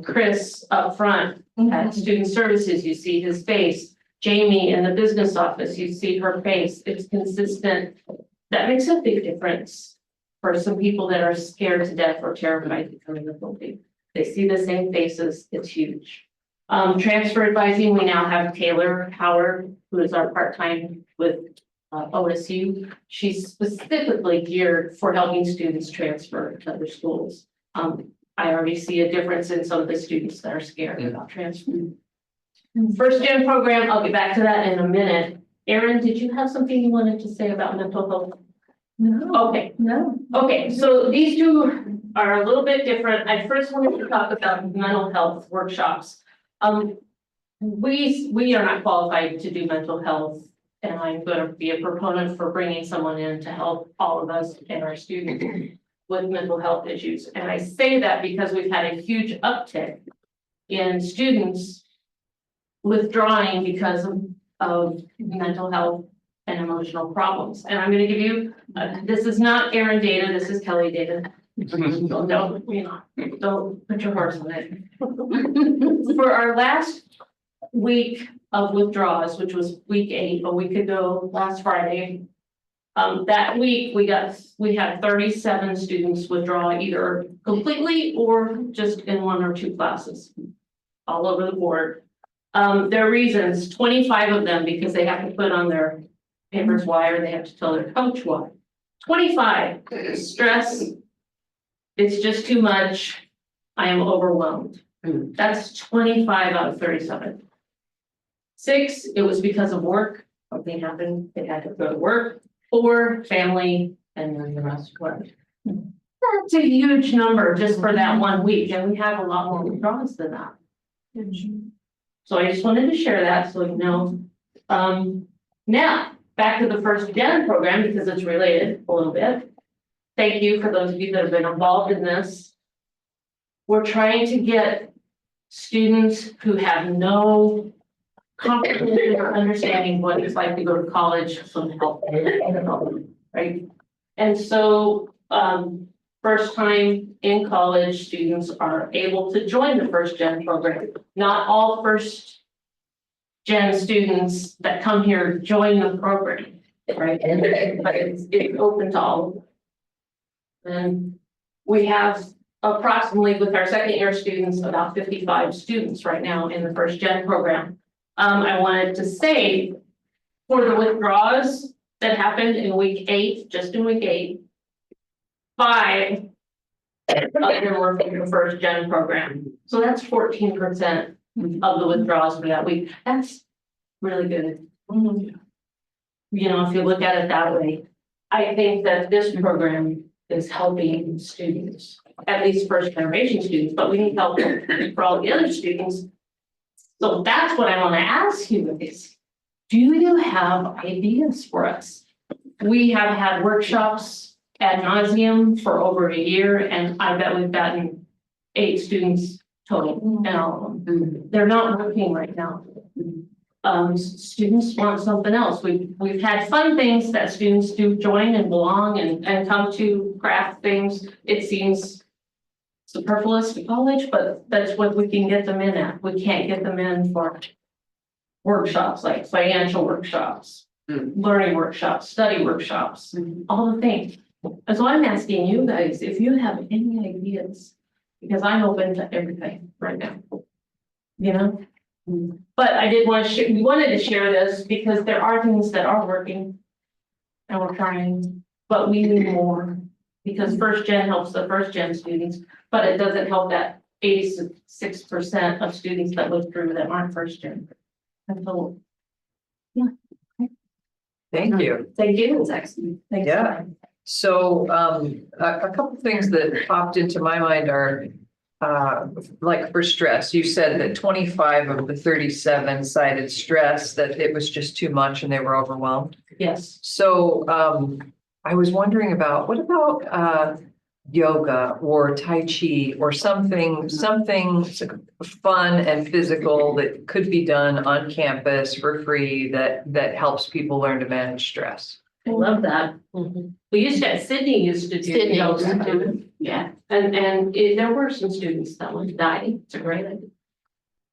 Chris up front at Student Services, you see his face. Jamie in the business office, you see her face. It's consistent. That makes a big difference for some people that are scared to death or terrified to come in the building. They see the same faces. It's huge. Transfer advising, we now have Taylor Howard, who is our part-time with OSU. She's specifically geared for helping students transfer to other schools. I already see a difference in some of the students that are scared about transferring. First gen program, I'll get back to that in a minute. Erin, did you have something you wanted to say about mental health? No. Okay. No. Okay, so these two are a little bit different. I first wanted to talk about mental health workshops. We are not qualified to do mental health, and I'm going to be a proponent for bringing someone in to help all of us and our students with mental health issues. And I say that because we've had a huge uptick in students withdrawing because of mental health and emotional problems. And I'm going to give you, this is not Erin data, this is Kelly data. Don't put your horse on it. For our last week of withdrawals, which was week 8, a week ago, last Friday, that week we had 37 students withdraw either completely or just in 1 or 2 classes, all over the board. Their reasons, 25 of them because they have to put on their papers why, or they have to tell their coach why. 25, stress, it's just too much, I am overwhelmed. That's 25 out of 37. 6, it was because of work, something happened, they had to go to work. 4, family, and then the rest were. That's a huge number just for that 1 week, and we have a lot more withdrawals than that. So I just wanted to share that so you know. Now, back to the first gen program because it's related a little bit. Thank you for those of you that have been involved in this. We're trying to get students who have no comprehension or understanding what it's like to go to college some help, right? And so first time in college, students are able to join the first gen program. Not all first gen students that come here join the program, right? But it's open to all of them. And we have approximately, with our second year students, about 55 students right now in the first gen program. I wanted to say for the withdrawals that happened in week 8, just in week 8, 5 of them were from the first gen program. So that's 14% of the withdrawals for that week. That's really good. You know, if you look at it that way, I think that this program is helping students, at least first generation students, but we need help for all the other students. So that's what I want to ask you is, do you have ideas for us? We have had workshops ad nauseum for over a year, and I bet we've gotten 8 students total in all of them. They're not working right now. Students want something else. We've had fun things that students do join and belong and come to craft things. It seems superfluous to college, but that's what we can get them in at. We can't get them in for workshops, like financial workshops, learning workshops, study workshops, all the things. And so I'm asking you guys if you have any ideas, because I'm open to everything right now. You know? But I did want to we wanted to share this because there are things that are working. And we're trying, but we need more. Because first gen helps the first gen students, but it doesn't help that 86% of students that look through that aren't first gen. And so, Thank you. thank you. That's excellent. Thanks. Yeah. So a couple things that popped into my mind are like for stress, you said that 25 of the 37 cited stress, that it was just too much and they were overwhelmed. Yes. So I was wondering about, what about yoga or Tai Chi or something fun and physical that could be done on campus for free that helps people learn to manage stress? I love that. We used to, Sydney used to do Sydney, yoga too. Yeah, and there were some students that would die. It's a great idea.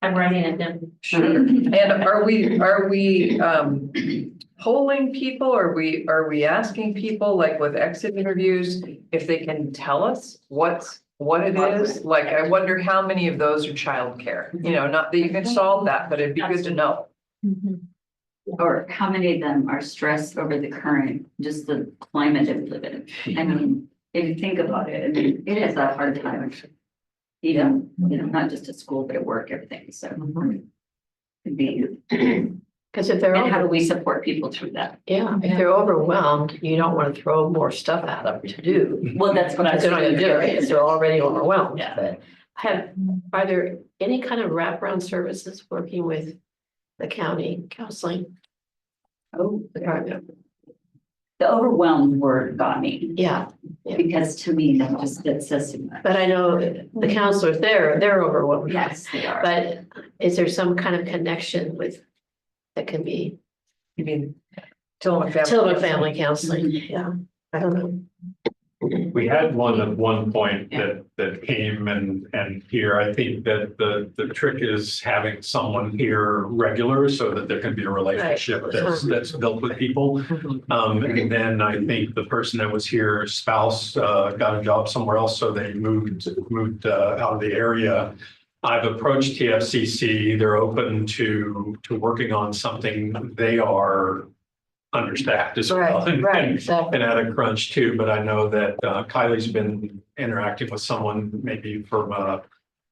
I'm writing it down. Sure. And are we polling people? Are we asking people, like with exit interviews, if they can tell us what it is? Like, I wonder how many of those are childcare, you know, not that you can solve that, but it'd be good to know. Or how many of them are stressed over the current, just the climate that we live in? I mean, if you think about it, I mean, it is a hard time. Even, you know, not just at school, but at work, everything, so. It'd be, Because if they're, and how do over- we support people through that? yeah, if they're overwhelmed, you don't want to throw more stuff at them to do. Well, that's what I was They're not gonna do it, doing. because they're already overwhelmed. Yeah. But are there any kind of wraparound services working with the county counseling Oh, department? the overwhelmed word got me, Yeah, because to me, that says too much. but I know the counselors there, they're overwhelmed. Yes, they are. But is there some kind of connection with, that can be You mean Tillamook family counseling? Yeah, I don't know. We had one at one point that came and here, I think that the trick is having someone here regular so that there can be a relationship that's built with people. And then I think the person that was here, spouse, got a job somewhere else, so they moved out of the area. I've approached TFCC. They're open to working on something. They are understaffed as well. Right, exactly. And at a crunch too, but I know that Kylie's been interacting with someone maybe from a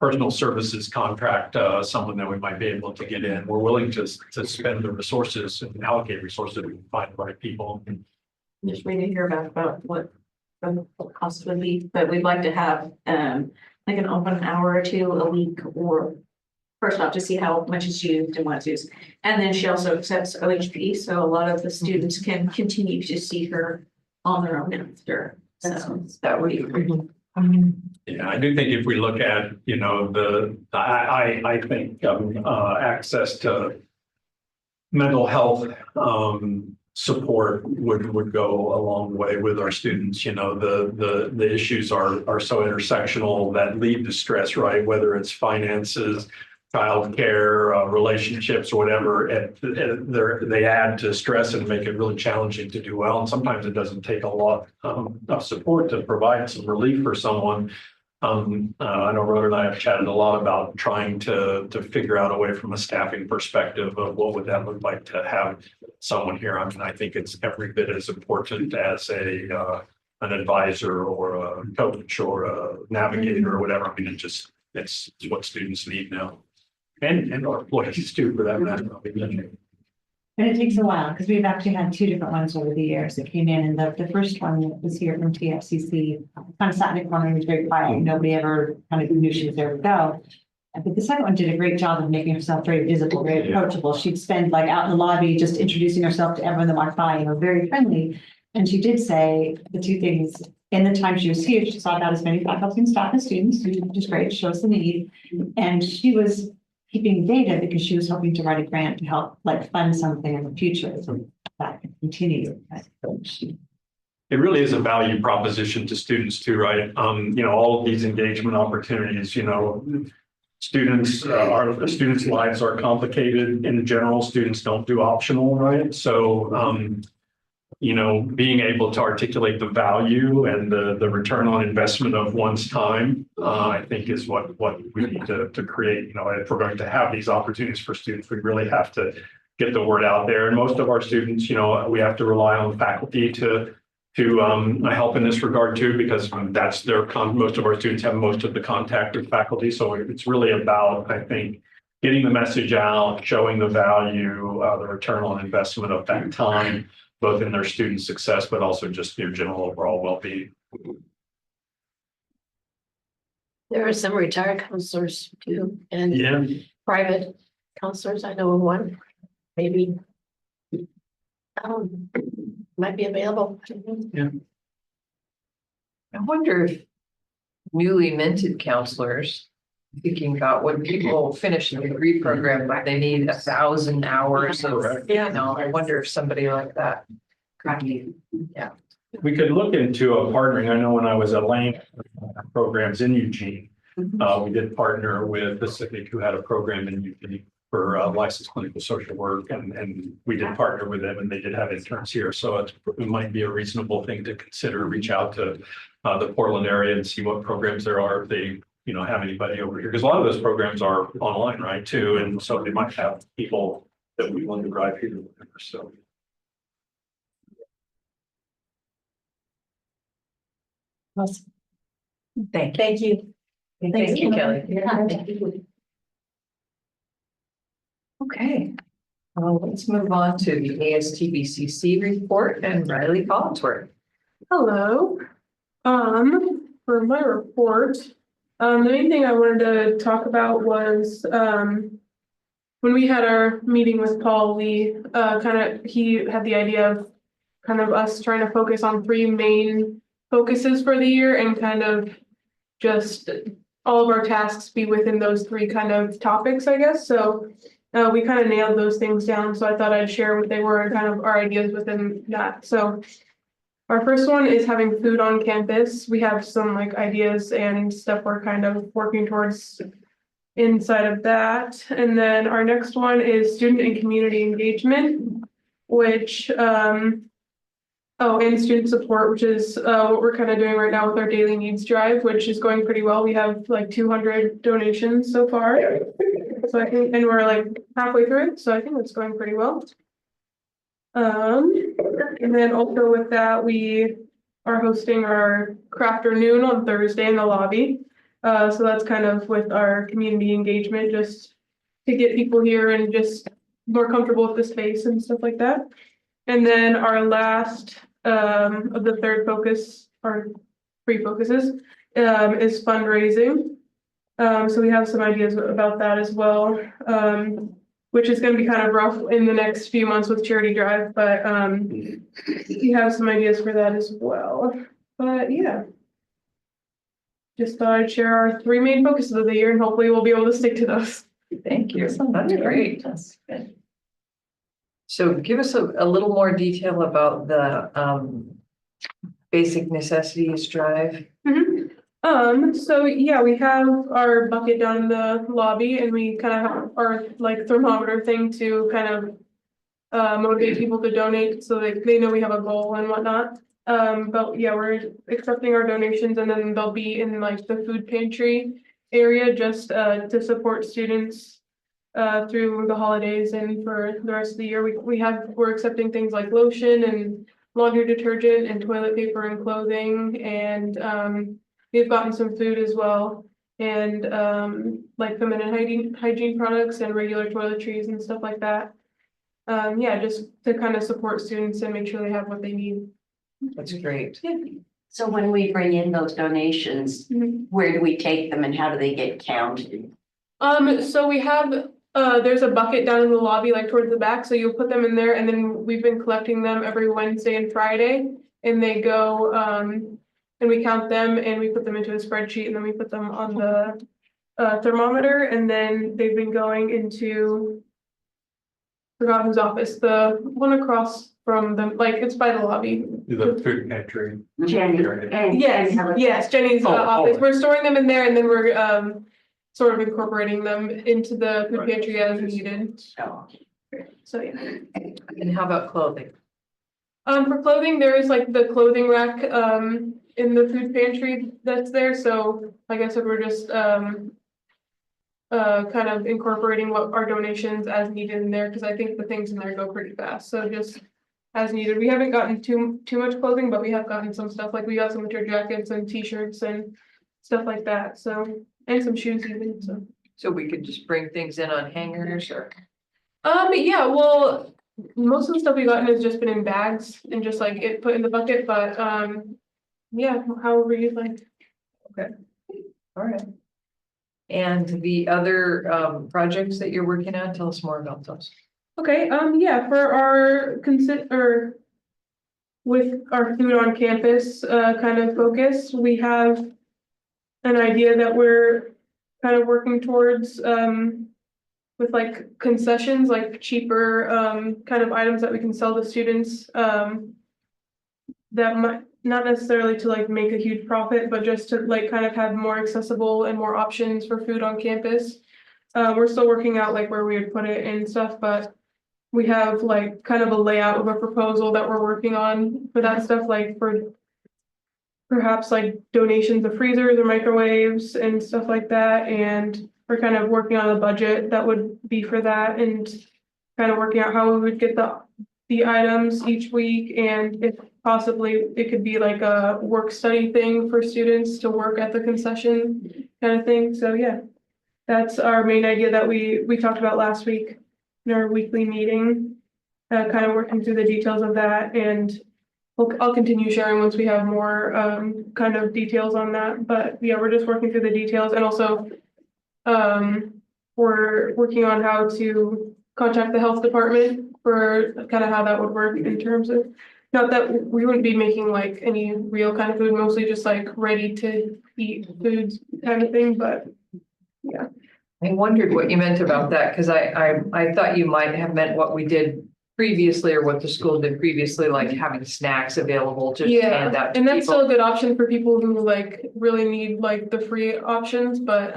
personal services contract, someone that we might be able to get in. We're willing to spend the resources and allocate resources to find the right people. Just waiting to hear back about what the cost would be, but we'd like to have like an open hour or two a week, or first off to see how much is used and what's used. And then she also accepts OHP, so a lot of the students can continue to see her on their own after. So That would be great. Yeah, I do think if we look at, you know, I think access to mental health support would go a long way with our students. You know, the issues are so intersectional that lead to stress, right? Whether it's finances, childcare, relationships, or whatever, they add to stress and make it really challenging to do well. And sometimes it doesn't take a lot of support to provide some relief for someone. I know Rhoda and I have chatted a lot about trying to figure out a way from a staffing perspective of what would that look like to have someone here. I mean, I think it's every bit as important as an advisor or a coach or a navigator or whatever. I mean, it's what students need now. And our employees too, for that matter. And it takes a while, because we've actually had two different ones over the years that came in, and the first one that was here from TFCC, kind of sat in the corner and was very quiet, nobody ever kind of knew she was there to go. But the second one did a great job of making herself very visible, very approachable. She'd spend like out in the lobby, just introducing herself to everyone that walked by, you know, very friendly. And she did say the two things: in the time she was here, she saw about as many faculty and staff as students, which is great, shows the need. And she was keeping data because she was hoping to write a grant to help like fund something in the future, so that can continue. It really is a value proposition to students too, right? All of these engagement opportunities, students, students' lives are complicated in general. Students don't do optional, right? So, being able to articulate the value and the return on investment of one's time, I think is what we need to create. If we're going to have these opportunities for students, we really have to get the word out there. And most of our students, we have to rely on faculty to help in this regard too, because that's most of our students have most of the contact with faculty. So it's really about, I think, getting the message out, showing the value, the return on investment of that time, both in their student success, but also just their general overall well-being. There are some retired counselors too, and Yeah. private counselors. I know of one, maybe. Might be available. I wonder if newly minted counselors, thinking about when people finish a degree program, but they need 1,000 hours of, I wonder if somebody like that. We could look into a partnering. I know when I was at Lane programs in Eugene, we did partner with Pacific, who had a program in Eugene for licensed clinical social work, and we did partner with them, and they did have interns here. So it might be a reasonable thing to consider. Reach out to the Portland area and see what programs there are. If they have anybody over here, because a lot of those programs are online, right, too, and so they might have people that we want to drive here or whatever. So. Awesome. Thank you. Thank you, Kelly. Okay, let's move on to the ASTBCC report and Riley Collinsworth. Hello. For my report, the main thing I wanted to talk about was, when we had our meeting with Paul, he had the idea of kind of us trying to focus on 3 main focuses for the year and kind of just all of our tasks be within those 3 kind of topics, I guess. So we kind of nailed those things down. So I thought I'd share what they were and kind of our ideas within that. So our first one is having food on campus. We have some ideas and stuff we're kind of working towards inside of that. And then our next one is student and community engagement, which, and student support, which is what we're kind of doing right now with our daily needs drive, which is going pretty well. We have 200 donations so far. So I think, and we're halfway through it. So I think it's going pretty well. And then also with that, we are hosting our Crafternoon on Thursday in the lobby. So that's kind of with our community engagement, just to get people here and just more comfortable with the space and stuff like that. And then our last of the third focus, or 3 focuses, is fundraising. So we have some ideas about that as well, which is going to be kind of rough in the next few months with Charity Drive, but we have some ideas for that as well. But yeah, just thought I'd share our 3 main focuses of the year, and hopefully we'll be able to stick to those. Thank you. That's great. That's good. So give us a little more detail about the basic necessities drive. So yeah, we have our bucket down in the lobby, and we kind of have our thermometer thing to kind of motivate people to donate, so they know we have a goal and whatnot. But yeah, we're accepting our donations, and then they'll be in the food pantry area just to support students through the holidays and for the rest of the year. We're accepting things like lotion and laundry detergent and toilet paper and clothing, and we've gotten some food as well, and feminine hygiene products and regular toiletries and stuff like that. Yeah, just to kind of support students and make sure they have what they need. That's great. So when we bring in those donations, where do we take them and how do they get counted? So we have, there's a bucket down in the lobby, towards the back, so you'll put them in there, and then we've been collecting them every Wednesday and Friday, and they go, and we count them and we put them into a spreadsheet, and then we put them on the thermometer, and then they've been going into forgot whose office, the one across from them, like it's by the lobby. The food pantry. Jenny, and. Yes, Jenny's Oh, office. oh. We're storing them in there, and then we're sort of incorporating them into the food pantry as needed. So yeah. And how about clothing? For clothing, there is like the clothing rack in the food pantry that's there, so like I said, we're just kind of incorporating what our donations as needed in there, because I think the things in there go pretty fast, so just as needed. We haven't gotten too much clothing, but we have gotten some stuff, like we got some winter jackets and t-shirts and stuff like that, so, and some shoes even, so. So we could just bring things in on hangers or? Yeah, well, most of the stuff we gotten has just been in bags and just like it put in the bucket, but yeah, however you'd like. Okay, all right. And the other projects that you're working on, tell us more about those. Okay, yeah, for our with our food on campus kind of focus, we have an idea that we're kind of working towards with like concessions, like cheaper kind of items that we can sell to students that might not necessarily to like make a huge profit, but just to like kind of have more accessible and more options for food on campus. We're still working out like where we would put it and stuff, but we have like kind of a layout of a proposal that we're working on for that stuff, like for perhaps like donations of freezers or microwaves and stuff like that. And we're kind of working on a budget that would be for that and kind of working out how we would get the items each week, and if possibly it could be like a work study thing for students to work at the concession kind of thing. So yeah, that's our main idea that we talked about last week in our weekly meeting, kind of working through the details of that, and I'll continue sharing once we have more kind of details on that. But yeah, we're just working through the details, and also we're working on how to contact the health department for kind of how that would work in terms of, not that we wouldn't be making like any real kind of food, mostly just like ready to eat foods kind of thing, but yeah. I wondered what you meant about that, because I thought you might have meant what we did previously or what the school did previously, like having snacks available to hand out to And that's still people. a good option for people who like really need like the free options, but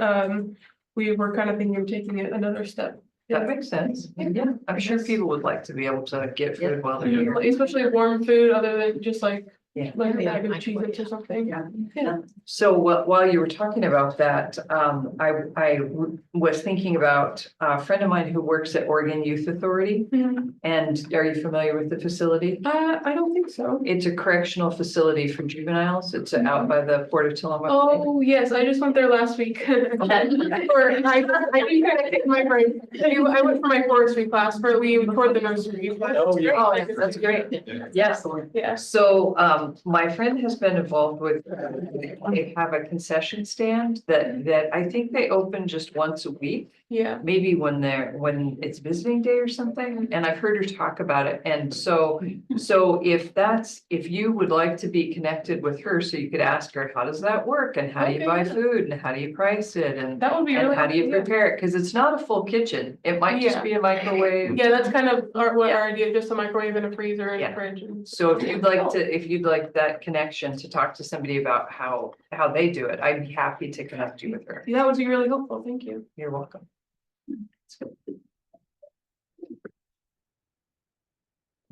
we were kind of thinking of taking it another step. That makes sense. Yeah, I'm sure people would like to be able to get food while they're here. Especially warm food, other than just like Yeah. like a bag of Cheez-Its or something. Yeah. So while you were talking about that, I was thinking about a friend of mine who works at Oregon Youth Authority. Mhm. And are you familiar with the facility? I don't think so. It's a correctional facility for juveniles. It's out by the Port of Tillamook. Oh, yes, I just went there last week. Or I didn't kind of get my brain. I went for my forestry class for we toured the nursery. Oh, yeah. Oh, that's great. Yes. Yeah. So my friend has been involved with, they have a concession stand that I think they open just once a week. Yeah. Maybe when it's visiting day or something, and I've heard her talk about it. And so if you would like to be connected with her, so you could ask her, how does that work? And how do you Okay, buy yeah. food? And how do you price it? And That would be and really how do you helpful, yeah. prepare it? Because it's not a full kitchen. It might just Yeah. be a microwave. Yeah, that's kind of what Yeah. our idea, just a microwave and a freezer and Yeah. a fridge. And So if you'd like that connection to talk to somebody about how they do it, I'd be happy to connect you with her. that would be really helpful. Thank you. You're welcome.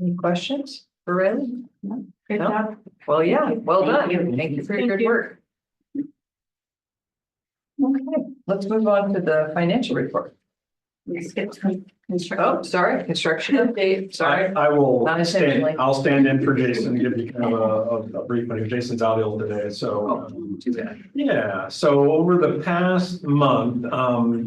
Any questions for Riley? Good No? job. Well, yeah, well done. Thank you for your Thank good you. work. Okay, let's move on to the financial report. We skipped some construction. Oh, sorry, construction update, sorry. I will Not intentionally. I'll stand in for Jason, give you kind of a brief one. Jason's out ill today, so. Oh, too bad. Yeah, so over the past month,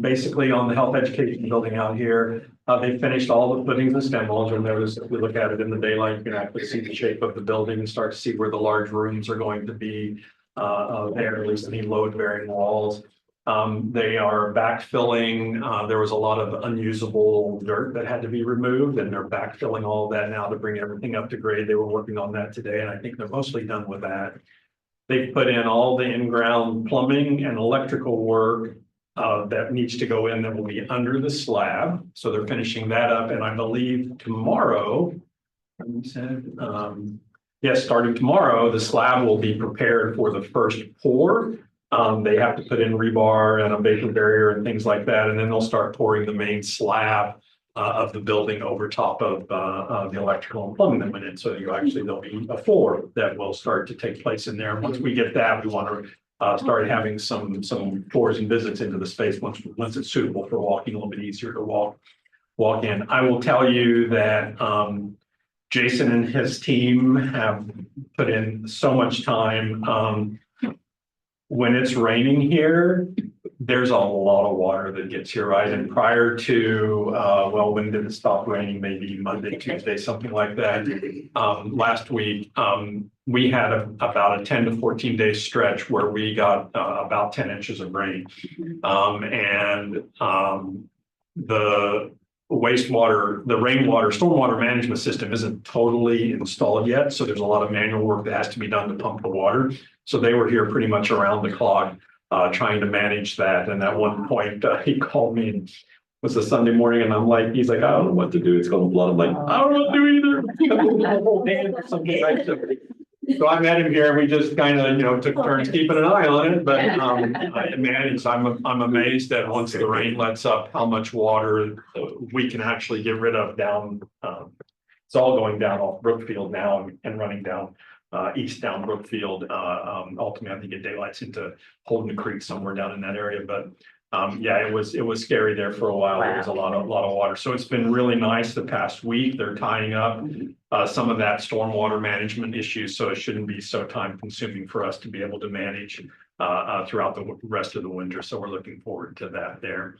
basically on the health education building out here, they finished all the footings and stem walls. You'll notice if we look at it in the daylight, you can actually see the shape of the building and start to see where the large rooms are going to be there, at least any load bearing walls. They are backfilling. There was a lot of unusable dirt that had to be removed, and they're backfilling all of that now to bring everything up to grade. They were working on that today, and I think they're mostly done with that. They've put in all the in-ground plumbing and electrical work that needs to go in that will be under the slab. So they're finishing that up, and I believe tomorrow, yes, starting tomorrow, the slab will be prepared for the first pour. They have to put in rebar and a vapor barrier and things like that, and then they'll start pouring the main slab of the building over top of the electrical and plumbing that went in. So there'll be a floor that will start to take place in there. Once we get that, we want to start having some tours and visits into the space once it's suitable for walking, a little bit easier to walk in. I will tell you that Jason and his team have put in so much time. When it's raining here, there's a lot of water that gets here, right? And prior to, when did it stop raining? Maybe Monday, Tuesday, something like that. Last week, we had about a 10 to 14 day stretch where we got about 10 inches of rain. The wastewater, the rainwater, stormwater management system isn't totally installed yet. So there's a lot of manual work that has to be done to pump the water. So they were here pretty much around the clock trying to manage that. And at one point he called me, and it was a Sunday morning, and he's like, I don't know what to do. It's going to flood. I'm like, I don't know what to do either. So I met him here, and we just kind of, took turns keeping an eye on it. But I'm amazed that once the rain lets up, how much water we can actually get rid of down. It's all going down off Brookfield now and running down east down Brookfield. Ultimately, I think it daylights into Holden Creek somewhere down in that area. But it was scary there for a while. There was a lot of water. So it's been really nice the past week. They're tying up some of that stormwater management issues, so it shouldn't be so time consuming for us to be able to manage throughout the rest of the winter. So we're looking forward to that there.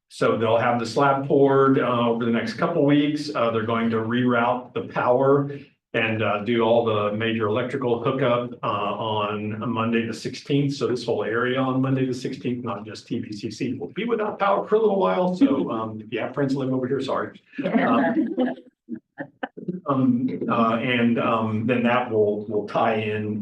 So they'll have the slab poured over the next couple of weeks. They're going to reroute the power and do all the major electrical hookup on Monday the 16th. So this whole area on Monday the 16th, not just TBCC, will be without power for a little while. So if you have friends living over here, sorry. Then that will tie in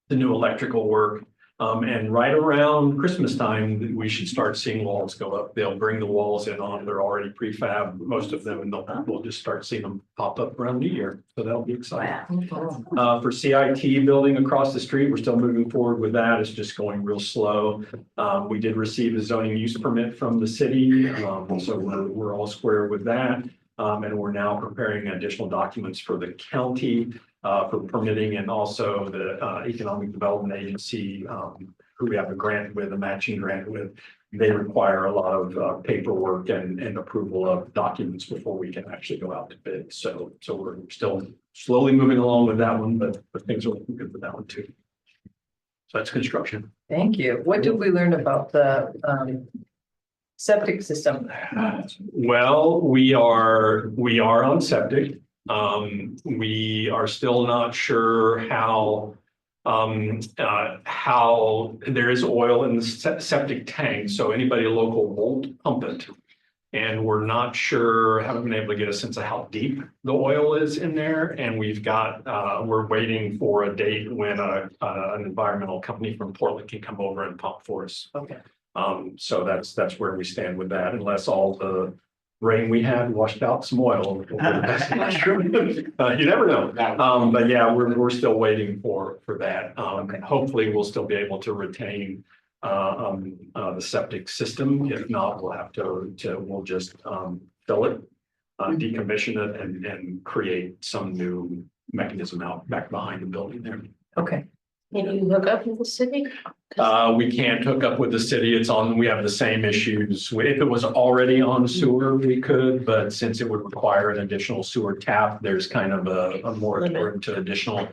the new electrical work. And right around Christmas time, we should start seeing walls go up. They'll bring the walls in on, they're already prefab, most of them, and we'll just start seeing them pop up around New Year. So that'll be exciting. For CIT building across the street, we're still moving forward with that. It's just going real slow. We did receive a zoning use permit from the city. So we're all square with that. And we're now preparing additional documents for the county for permitting, and also the Economic Development Agency, who we have a matching grant with. They require a lot of paperwork and approval of documents before we can actually go out to bid. So we're still slowly moving along with that one, but things are looking good for that one too. So that's construction. Thank you. What did we learn about the septic system? Well, we are on septic. We are still not sure how there is oil in the septic tank. So anybody local won't pump it. And we're not sure, haven't been able to get a sense of how deep the oil is in there. And we're waiting for a date when an environmental company from Portland can come over and pump for us. Okay. So that's where we stand with that, unless all the rain we had washed out some oil. You never know. But yeah, we're still waiting for that. Hopefully we'll still be able to retain the septic system. If not, we'll have we'll just fill it, decommission it, and create some new mechanism out back behind the building there. Okay. Can you hook up with the city? We can't hook up with the city. We have the same issues. If it was already on sewer, we could, but since it would require an additional sewer tap, there's kind of a moratorium to additional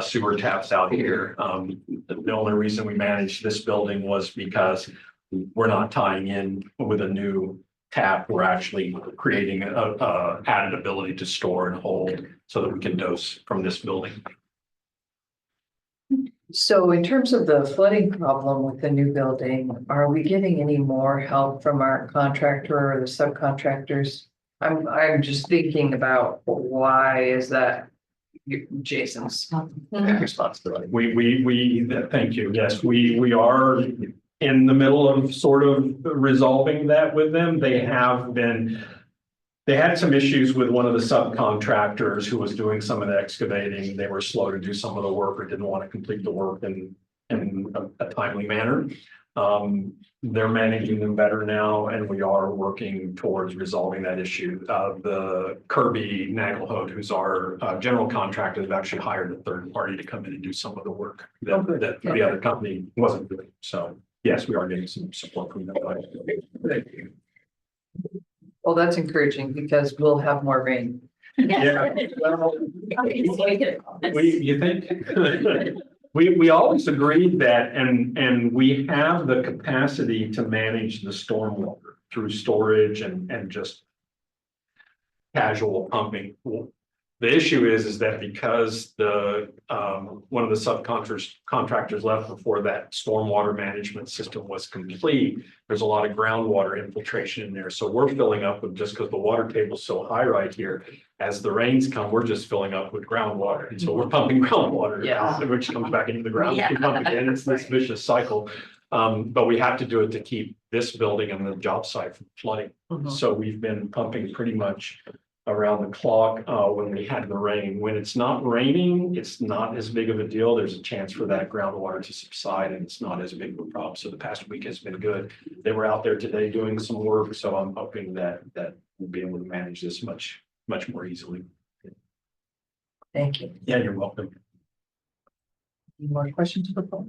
sewer taps out here. The only reason we managed this building was because we're not tying in with a new tap. We're actually creating a added ability to store and hold so that we can dose from this building. So in terms of the flooding problem with the new building, are we getting any more help from our contractor or the subcontractors? I'm just thinking about why is that Jason's responsibility? We thank you. Yes, we are in the middle of sort of resolving that with them. They had some issues with one of the subcontractors who was doing some of the excavating. They were slow to do some of the work or didn't want to complete the work in a timely manner. They're managing them better now, and we are working towards resolving that issue. The Kirby Nagelhood, who's our general contractor, has actually hired a third party to come in and do some of the work that the other company wasn't doing. So yes, we are getting some support from them. Well, that's encouraging because we'll have more rain. Yeah, well, you think? We always agreed that, and we have the capacity to manage the stormwater through storage and just casual pumping. The issue is that because the one of the subcontractors left before that stormwater management system was complete, there's a lot of groundwater infiltration in there. So we're filling up with, just because the water table's so high right here, as the rains come, we're just filling up with groundwater. And so we're pumping groundwater out, which comes back into the ground. We pump again. It's this vicious cycle. But we have to do it to keep this building and the job site from flooding. So we've been pumping pretty much around the clock when we had the rain. When it's not raining, it's not as big of a deal. There's a chance for that groundwater to subside and it's not as big of a problem. So the past week has been good. They were out there today doing some work. So I'm hoping that we'll be able to manage this much more easily. Thank you. Yeah, you're welcome. Any more questions for Paul?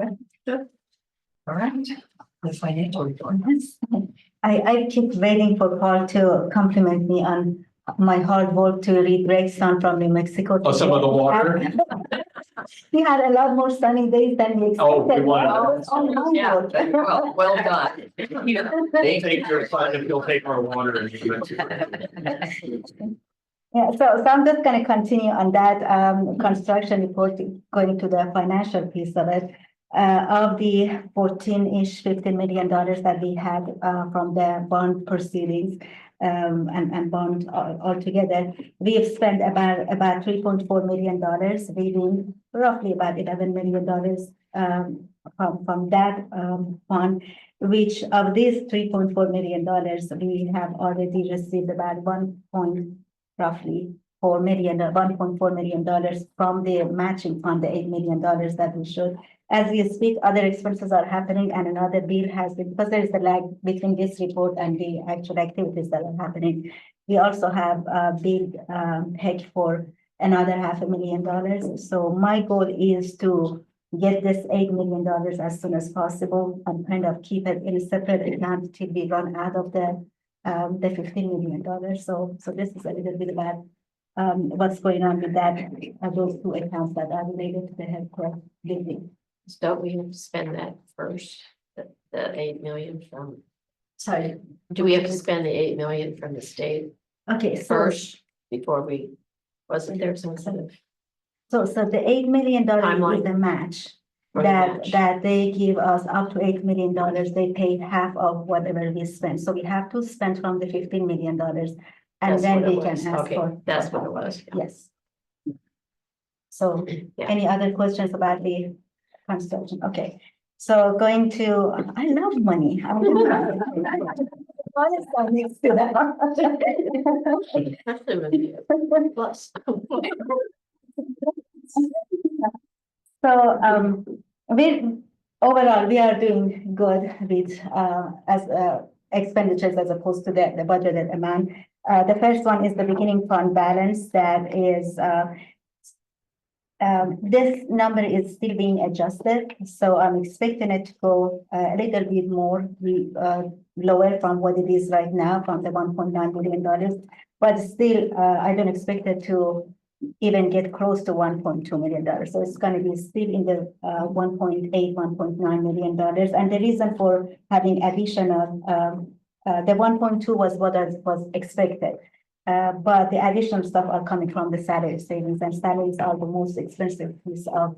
Okay, good. All right. The financial report. I keep waiting for Paul to compliment me on my hard work to redirect sun from New Mexico. Oh, some of the water. We had a lot more sunny days than we expected. Oh, we wanted. Yeah, well done. Take your time if you'll take our water and give it to her. Yeah, so I'm just going to continue on that construction report, going to the financial piece of it. Of the 14-ish, $15 million that we had from the bond proceedings and bond altogether, we have spent about $3.4 million, leaving roughly about $11 million from that fund, which of these $3.4 million, we have already received about $1.4 million from the matching fund, the $8 million that we showed. As we speak, other expenses are happening and another bill has been, because there is a lag between this report and the actual activities that are happening. We also have a big hedge for another $500,000. So my goal is to get this $8 million as soon as possible and kind of keep it in a separate account till we run out of the $15 million. So this is a little bit about what's going on with that, those two accounts that are related to the healthcare building. So don't we have to spend that first, the 8 million from, sorry, do we have to spend the 8 million from the state Okay, so first before we, wasn't there some kind of so the $8 million is Timeline. the match or the that match? they give us up to $8 million. They pay half of whatever we spend. So we have to spend from the $15 million and That's then what it we can was. ask Okay, for. that's what it was. Yes. So Yeah. any other questions about the construction? Okay, so going to, I love money. What is that next to that? Plus. So overall, we are doing good with expenditures as opposed to the budgeted amount. The first one is the beginning fund balance that is this number is still being adjusted, so I'm expecting it to go a little bit more lower from what it is right now, from the $1.9 million. But still, I don't expect it to even get close to $1.2 million. So it's going to be still in the $1.8, $1.9 million. And the reason for having additional, the 1.2 was what was expected. But the additional stuff are coming from the salary savings, and salaries are the most expensive piece of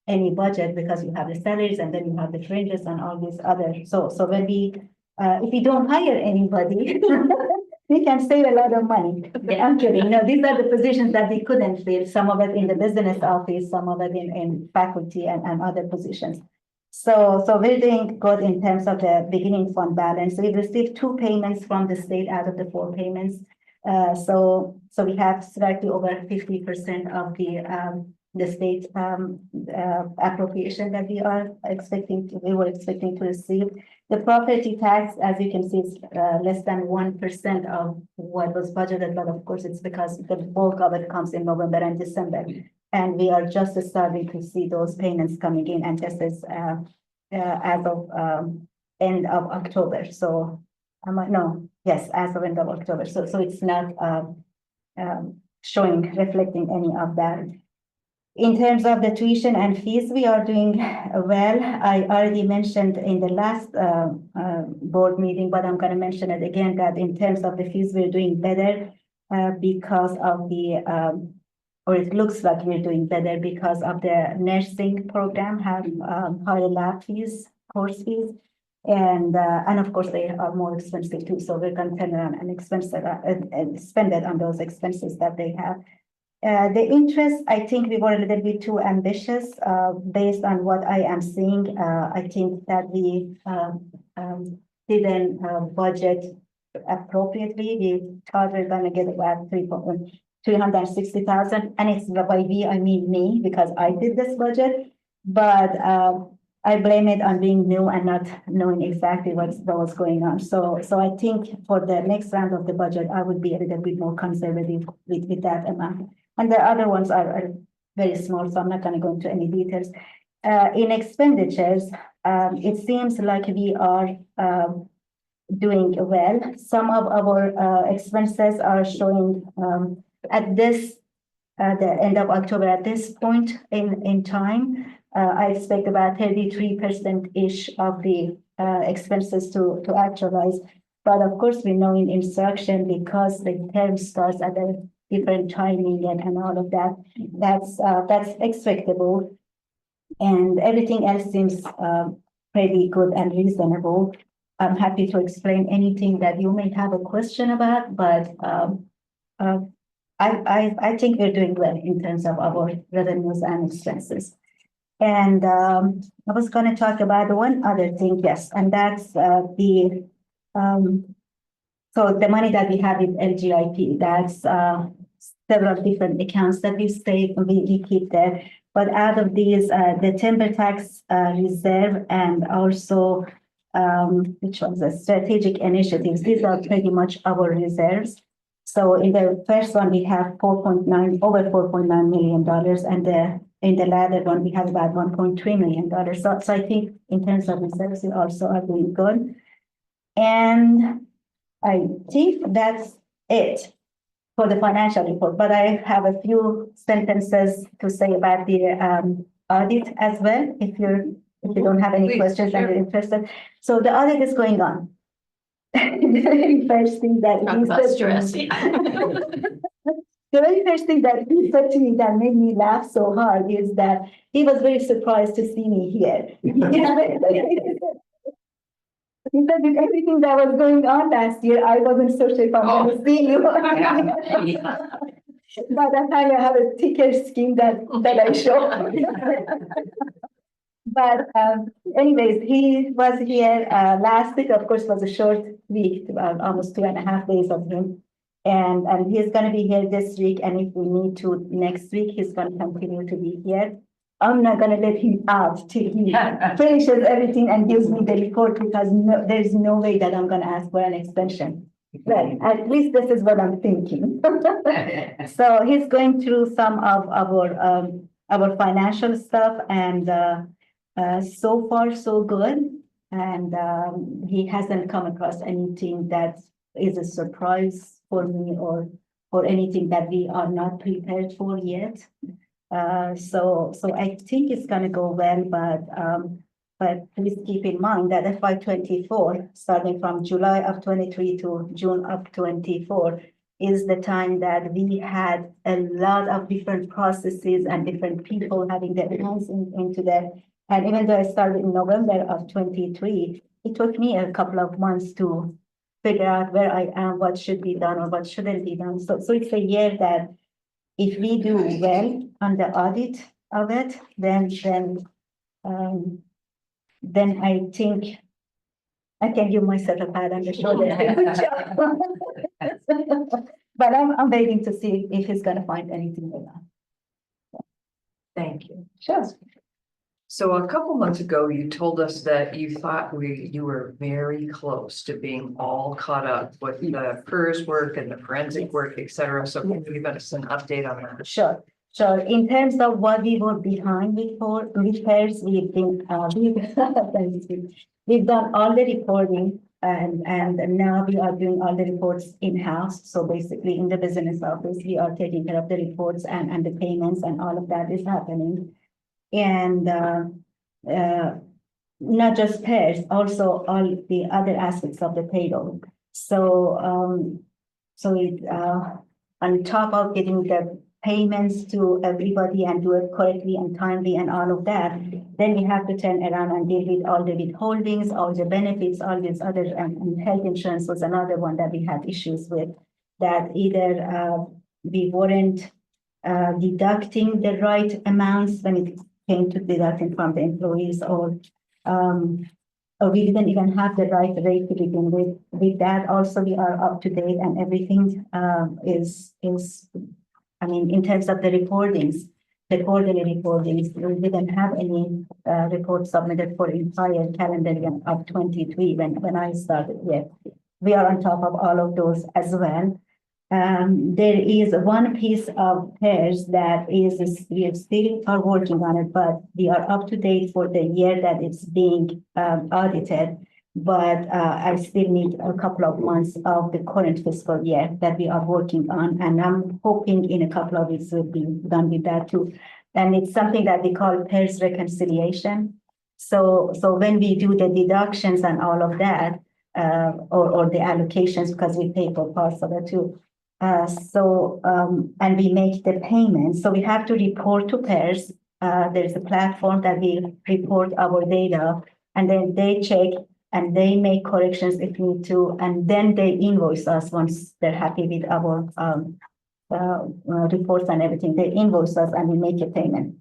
any budget because you have the salaries and then you have the fringes and all these other. So when we, if we don't hire anybody, we can save a lot of money. I'm kidding. No, these are the positions that we couldn't fill. Some of it in the business office, some of it in faculty and other positions. So we're doing good in terms of the beginning fund balance. We received 2 payments from the state out of the 4 payments. So we have slightly over 50% of the state appropriation that we were expecting to receive. The property tax, as you can see, is less than 1% of what was budgeted, but of course it's because the bulk of it comes in November and December. And we are just starting to see those payments coming in, and this is as of end of October. So as of end of October. So it's not reflecting any of that. In terms of the tuition and fees, we are doing well. I already mentioned in the last board meeting, but I'm going to mention it again, that in terms of the fees, we're doing better because of or it looks like we're doing better because of the nursing program have higher lab fees, course fees, and of course they are more expensive too. So we're going to turn around and spend it on those expenses that they have. The interest, I think we were a little bit too ambitious based on what I am seeing. I think that we didn't budget appropriately. We thought we we're going to get about 360,000, and it's by we, I mean me, because I did this budget, but I blame it on being new and not knowing exactly what was going on. So I think for the next round of the budget, I would be a little bit more conservative with that amount. And the other ones are very small, so I'm not going to go into any details. In expenditures, it seems like we are doing well. Some of our expenses are showing at the end of October, at this point in time, I expect about 33%-ish of the expenses to actualize. But of course, we know in instruction, because the term starts at a different timing and all of that, that's expectable. And everything else seems pretty good and reasonable. I'm happy to explain anything that you may have a question about, but I think we're doing well in terms of our revenues and expenses. And I was going to talk about one other thing, yes, and that's so the money that we have with LGIP, that's several different accounts that we keep there. But out of these, the timber tax reserve and also which was the strategic initiatives, these are pretty much our reserves. So in the first one, we have over $4.9 million, and in the latter one, we have about $1.3 million. So I think in terms of reserves, we also are doing good. And I think that's it for the financial report, but I have a few sentences to say about the audit as well, if you don't have any questions and you're interested. So the audit is going on. The very first thing that he said to me that made me laugh so hard is that he was very surprised to see me here. He said, with everything that was going on last year, I wasn't so sure if I'm going to see you. By that time, I have a ticker scheme that I show. But anyways, he was here last week. Of course, was a short week, almost 2.5 days of him. And he's going to be here this week. And if we need to next week, he's going to continue to be here. I'm not going to let him out till he finishes everything and gives me the report, because there's no way that I'm going to ask for an extension. Right. At least this is what I'm thinking. So he's going through some of our financial stuff, and so far so good. And he hasn't come across anything that is a surprise for me or anything that we are not prepared for yet. So I think it's going to go well, but please keep in mind that FY24, starting from July of 23 to June of 24, is the time that we had a lot of different processes and different people having their hands into that. And even though I started in November of 23, it took me a couple of months to figure out where I am, what should be done or what shouldn't be done. So it's a year that if we do well on the audit of it, then then I think I can give myself a pat on the shoulder. Good job. But I'm waiting to see if he's gonna find anything or not. Thank you. Sure. So a couple months ago, you told us that you thought you were very close to being all caught up with the PERS work and the forensic work, et cetera. So can you give us an update on that? Sure. So in terms of what we were behind with repairs, we've been, we've done all the reporting and now we are doing all the reports in-house. So basically in the business office, we are taking care of the reports and the payments and all of that is happening. And not just pairs, also all the other aspects of the payroll. So on top of getting the payments to everybody and do it correctly and timely and all of that, then we have to turn around and deal with all the withholdings, all the benefits, all these other, and health insurance was another one that we had issues with, that either we weren't deducting the right amounts when it came to deducting from the employees, or we didn't even have the right rate to begin with. With that, also we are up to date and everything is, I mean, in terms of the recordings, the quarterly recordings, we didn't have any reports submitted for entire calendar year of 23 when I started here. We are on top of all of those as well. There is one piece of pairs that is, we still are working on it, but we are up to date for the year that it's being audited. But I still need a couple of months of the current fiscal year that we are working on. And I'm hoping in a couple of weeks we'll be done with that too. And it's something that we call pairs reconciliation. So when we do the deductions and all of that, or the allocations, because we pay for parts of it too. And we make the payments. So we have to report to pairs. There's a platform that we report our data, and then they check and they make corrections if need to, and then they invoice us once they're happy with our reports and everything. They invoice us and we make a payment.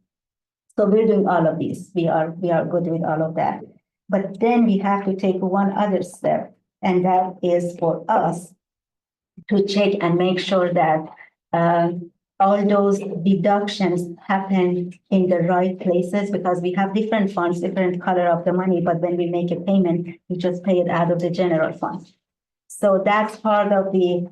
So we're doing all of these. We are good with all of that. But then we have to take one other step, and that is for us to check and make sure that all those deductions happen in the right places, because we have different funds, different color of the money, but when we make a payment, we just pay it out of the general fund. So that's part of the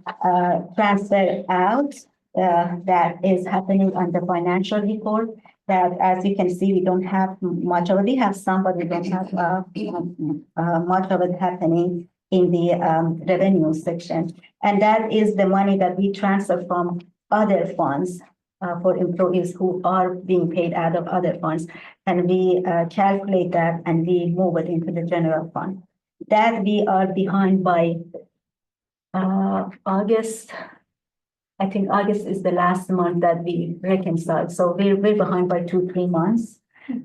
transfer out that is happening on the financial report, that as you can see, we don't have much of it. We have some, but we don't have much of it happening in the revenue section. And that is the money that we transfer from other funds for employees who are being paid out of other funds. And we calculate that and we move it into the general fund. That we are behind by August. I think August is the last month that we reconciled. So we're behind by 2-3 months.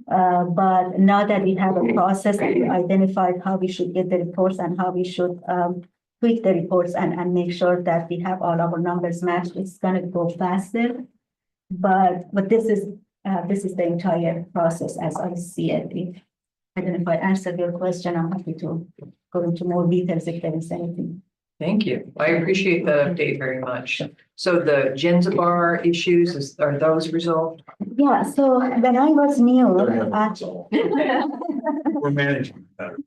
But now that we have a process and we identified how we should get the reports and how we should tweak the reports and make sure that we have all our numbers matched, it's going to go faster. But this is the entire process as I see it. I don't know if I answered your question. I'm happy to go into more details if there is anything. Thank you. I appreciate the update very much. So the Genzabar issues, are those resolved? Yeah, so when I was new, We're managing better.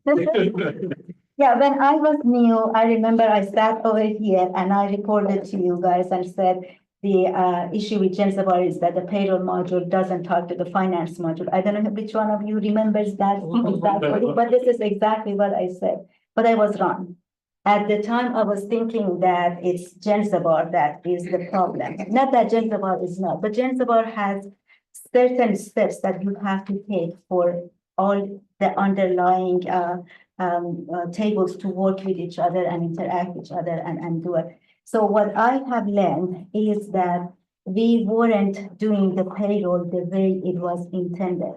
yeah, when I was new, I remember I sat over here and I reported to you guys and said the issue with Genzabar is that the payroll module doesn't talk to the finance module. I don't know which one of you remembers that exactly, but this is exactly what I said, but I was wrong. At the time, I was thinking that it's Genzabar that is the problem. Not that Genzabar is not, but Genzabar has certain steps that you have to take for all the underlying tables to work with each other and interact with each other and do it. So what I have learned is that we weren't doing the payroll the way it was intended.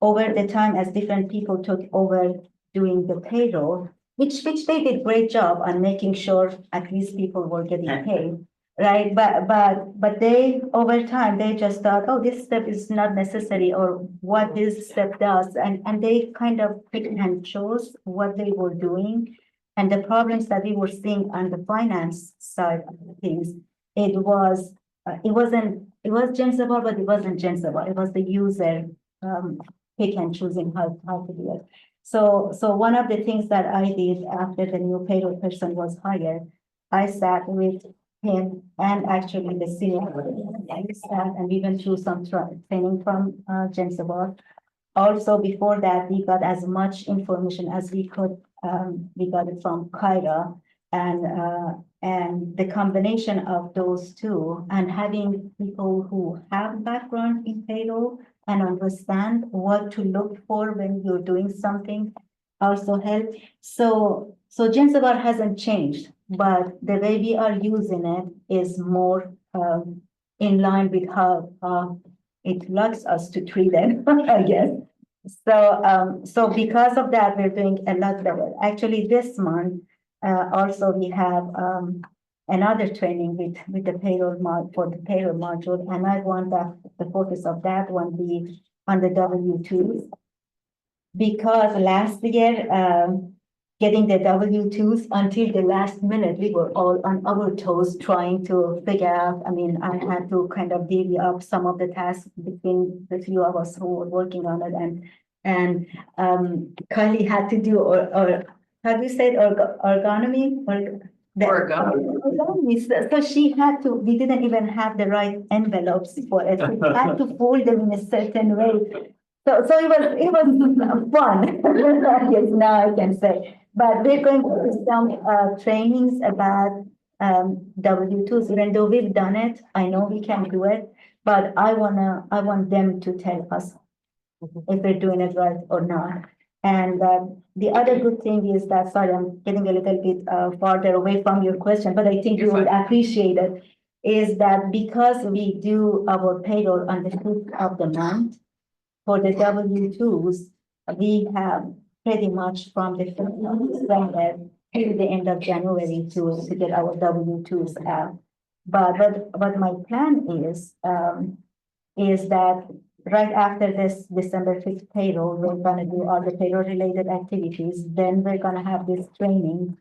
Over the time, as different people took over doing the payroll, which they did great job on making sure at least people were getting paid. right? But they, over time, they just thought, oh, this step is not necessary, or what this step does, and they kind of picked and chose what they were doing. And the problems that we were seeing on the finance side of things, it was Gensible, but it wasn't Gensible. It was the user pick and choosing how to do it. So one of the things that I did after the new payroll person was hired, I sat with him and actually the senior staff, and we went through some training from Gensible. Also, before that, we got as much information as we could. We got it from Kyra, and the combination of those two, and having people who have background in payroll and understand what to look for when you're doing something also help. So Gensible hasn't changed, but the way we are using it is more in line with how it likes us to treat it, I guess. So because of that, we're doing a lot better. Actually, this month, also we have another training with the payroll for the payroll module, and I want that the focus of that one be on the W-2s. Because last year, getting the W-2s until the last minute, we were all on our toes trying to figure out. I mean, I had to kind of divvy up some of the tasks between the few of us who were working on it, and Kylie had to do or how do you say it, origami or origami. So she had to. We didn't even have the right envelopes for it. We had to fold them in a certain way. So it was fun. I guess now I can say. But we're going to do some trainings about W-2s. Even though we've done it, I know we can do it, but I want them to tell us if we're doing it right or not. And the other good thing is that, sorry, I'm getting a little bit farther away from your question, but I think you will appreciate it, is that because we do our payroll on the 5th of the month, for the W-2s, we have pretty much from the 5th of December till the end of January to get our W-2s out. But my plan is that right after this December 5th payroll, we're gonna do all the payroll related activities. Then we're gonna have this training.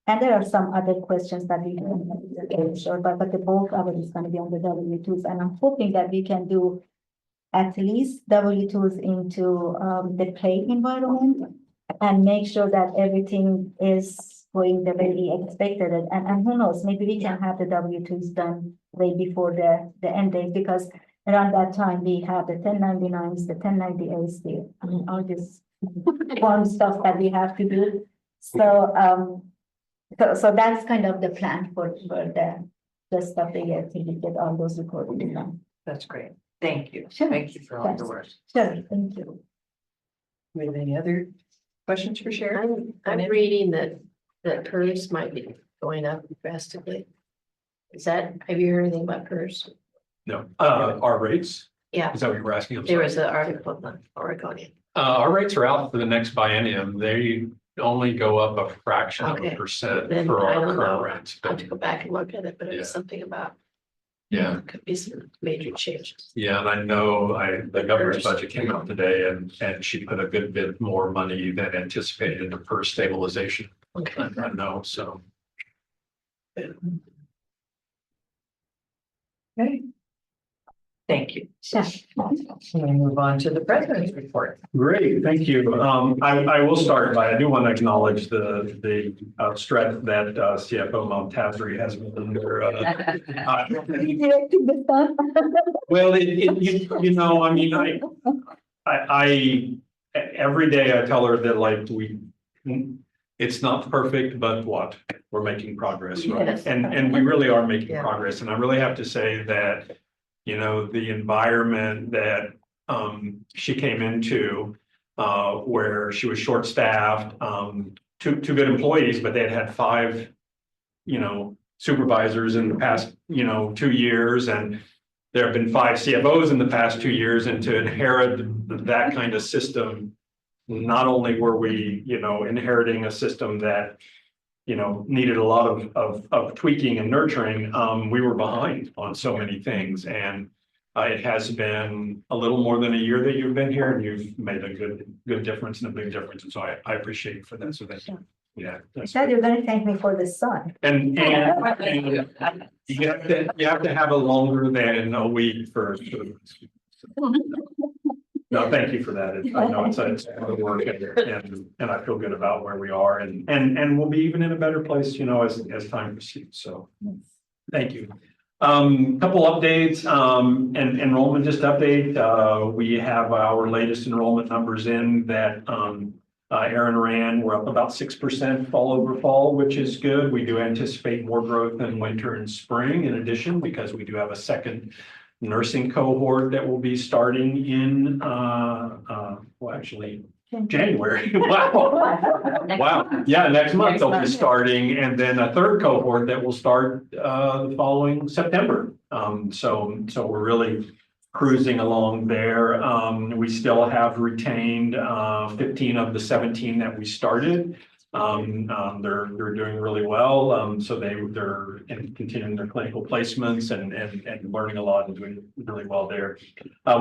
And there are some other questions that we can sure, but the bulk of it is gonna be on the W-2s. And I'm hoping that we can do at least W-2s into the play environment and make sure that everything is going the way we expected it. And who knows, maybe we can have the W-2s done way before the end date, because around that time we have the 1099s, the 1098s, all this fun stuff that we have to do. So that's kind of the plan for the rest of the year till we get all those recordings done. That's great. Thank you. Sure. Thank you for all the work. Sure, thank you. Do we have any other questions for Sharon? I'm reading that PERS might be going up drastically. Have you heard anything about PERS? No, our rates, Yeah, is that what you were asking? I'm there sorry. was an article on Oregonian. Our rates are out for the next biennium. They only go up a fraction of a Okay. percent Then for I our don't know. current rents. I'll have to go back and look at it, but it was Yeah. something about. Yeah. Could be some major changes. Yeah, and I know the governor's budget came out today and she put a good bit more money than anticipated into per stabilization. Okay. I know, so. Okay. Thank you. Sure. We'll move on to the president's report. Great, thank you. I will start by, I do want to acknowledge the stress that CFO Momtazri has been under. Directing the stuff. Well, you know, I mean, I every day I tell her that like it's not perfect, but what? We're making progress, right? Yes. And we really are making Yeah. progress. And I really have to say that, you know, the environment that she came into, where she was short-staffed, two good employees, but they had 5, you know, supervisors in the past, 2 years, and there have been 5 CFOs in the past 2 years, and to inherit that kind of system, not only were we, inheriting a system that needed a lot of tweaking and nurturing, we were behind on so many things. And it has been a little more than a year that you've been here, and you've made a good difference and a big difference. And so I appreciate you for that. So thank you. Yeah. I said you're gonna thank me for the sun. And you have to have a longer than a week for. No, thank you for that. I know it's a hard work, and I feel good about where we are, and we'll be even in a better place, as time proceeds. So, thank you. Couple updates, and enrollment just update. We have our latest enrollment numbers in that Aaron ran. We're up about 6% fall over fall, which is good. We do anticipate more growth in winter and spring in addition, because we do have a second nursing cohort that will be starting in, January. Wow. Yeah, next month they'll be starting, and then a third cohort that will start the following September. So we're really cruising along there. We still have retained 15 of the 17 that we started. They're doing really well. So they're continuing their clinical placements and learning a lot and doing really well there.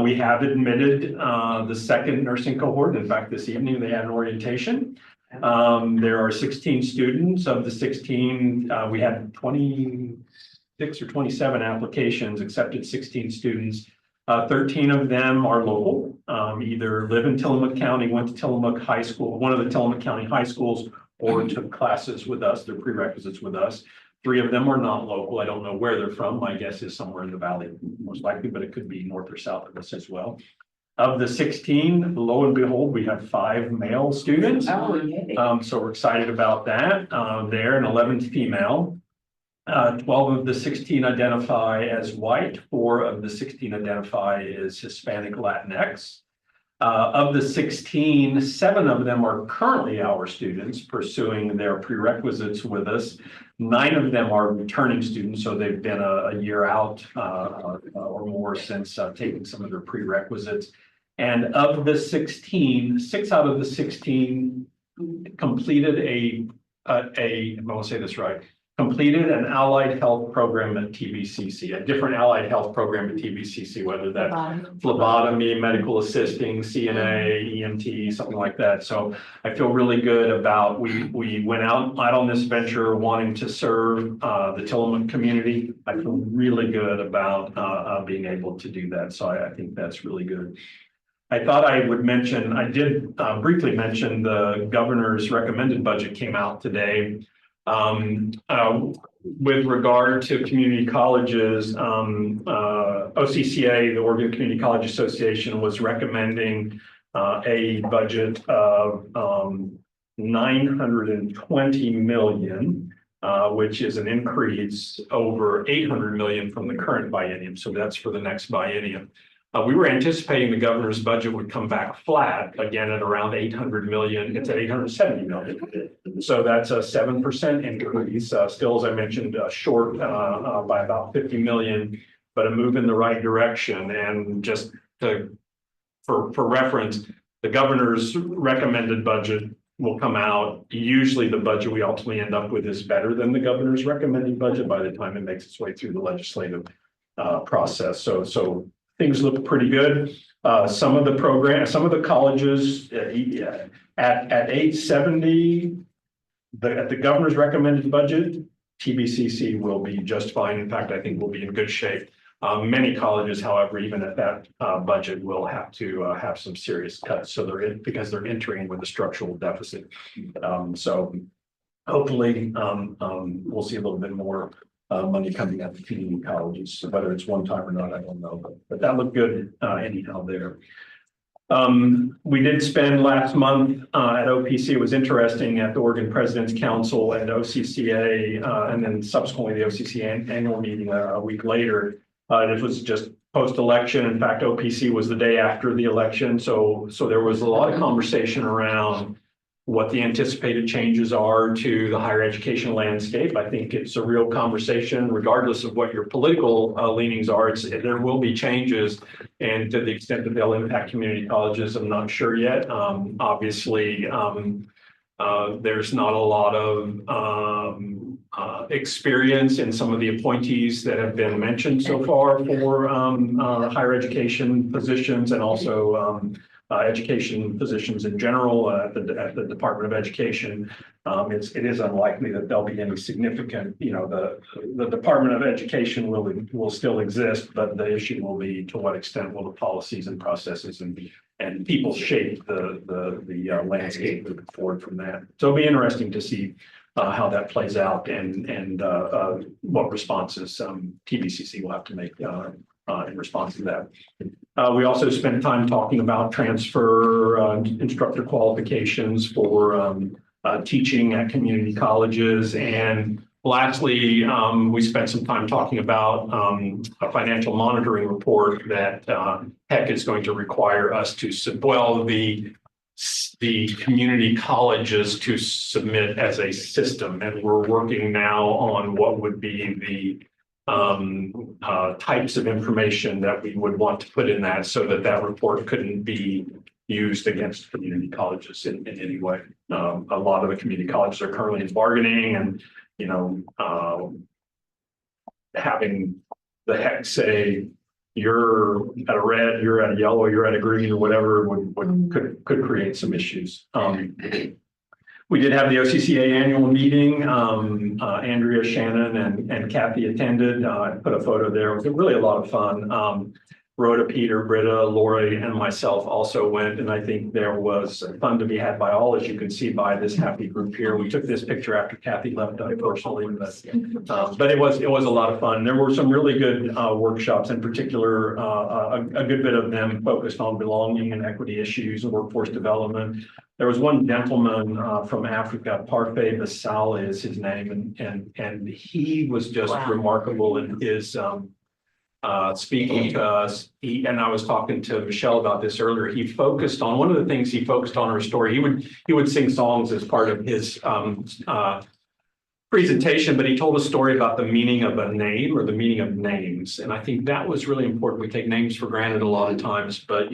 We have admitted the second nursing cohort. In fact, this evening they had an orientation. There are 16 students. Of the 16, we had 26 or 27 applications, accepted 16 students. 13 of them are local, either live in Tillamook County, went to Tillamook High School, one of the Tillamook County high schools, or took classes with us, their prerequisites with us. 3 of them are not local. I don't know where they're from. My guess is somewhere in the valley, most likely, but it could be north or south of us as well. Of the 16, lo and behold, we have 5 male students. So we're excited about that there, and 11 female. 12 of the 16 identify as white, 4 of the 16 identify as Hispanic Latinx. Of the 16, 7 of them are currently our students pursuing their prerequisites with us. 9 of them are returning students, so they've been a year out or more since taking some of their prerequisites. And of the 16, 6 out of the 16 completed I won't say this right, completed an allied health program at TBCC, a different allied health program at TBCC, whether that's phlebotomy, medical assisting, CNA, EMT, something like that. So I feel really good about, we went out on this venture wanting to serve the Tillamook community. I feel really good about being able to do that. So I think that's really good. I thought I would mention, I did briefly mention the governor's recommended budget came out today. With regard to community colleges, OCCA, the Oregon Community College Association, was recommending a budget of $920 million, which is an increase over $800 million from the current biennium. So that's for the next biennium. We were anticipating the governor's budget would come back flat again at around 800 million. It's at 870 million. So that's a 7% increase. Still, as I mentioned, short by about 50 million, but a move in the right direction. And just for reference, the governor's recommended budget will come out. Usually the budget we ultimately end up with is better than the governor's recommended budget by the time it makes its way through the legislative process. So things look pretty good. Some of the colleges at 870, at the governor's recommended budget, TBCC will be just fine. In fact, I think we'll be in good shape. Many colleges, however, even at that budget, will have to have some serious cuts. So because they're entering with a structural deficit. So hopefully we'll see a little bit more money coming out of the community colleges. So whether it's one time or not, I don't know, but that looked good anyhow there. We did spend last month at OPC. It was interesting at the Oregon President's Council and OCCA, and then subsequently the OCCA annual meeting a week later. It was just post-election. In fact, OPC was the day after the election. So there was a lot of conversation around what the anticipated changes are to the higher education landscape. I think it's a real conversation, regardless of what your political leanings are. There will be changes, and to the extent that they'll impact community colleges, I'm not sure yet. Obviously, There's not a lot of experience in some of the appointees that have been mentioned so far for higher education positions and also education positions in general at the Department of Education. It is unlikely that there'll be any significant, the Department of Education will still exist, but the issue will be to what extent will the policies and processes and people shape the landscape moving forward from that. So it'll be interesting to see how that plays out and what responses TBCC will have to make in response to that. We also spent time talking about transfer instructor qualifications for teaching at community colleges. And lastly, we spent some time talking about a financial monitoring report that HEC is going to require us to, the community colleges to submit as a system. And we're working now on what would be the types of information that we would want to put in that so that report couldn't be used against community colleges in any way. A lot of the community colleges are currently in bargaining and, having the HEC say, you're at a red, you're at a yellow, you're at a green or whatever could create some issues. We did have the OCCA annual meeting. Andrea, Shannon, and Kathy attended. I put a photo there. It was really a lot of fun. Rhoda, Peter, Britta, Lori, and myself also went, and I think there was fun to be had by all, as you can see by this happy group here. We took this picture after Kathy left, unfortunately, but it was a lot of fun. There were some really good workshops, in particular, a good bit of them focused on belonging and equity issues and workforce development. There was one gentleman from Africa, Parfait Basal is his name, and he was just remarkable in his speaking to us. And I was talking to Michelle about this earlier. He focused on one of the things he focused on in her story. He would sing songs as part of his presentation, but he told a story about the meaning of a name or the meaning of names. And I think that was really important. We take names for granted a lot of times, but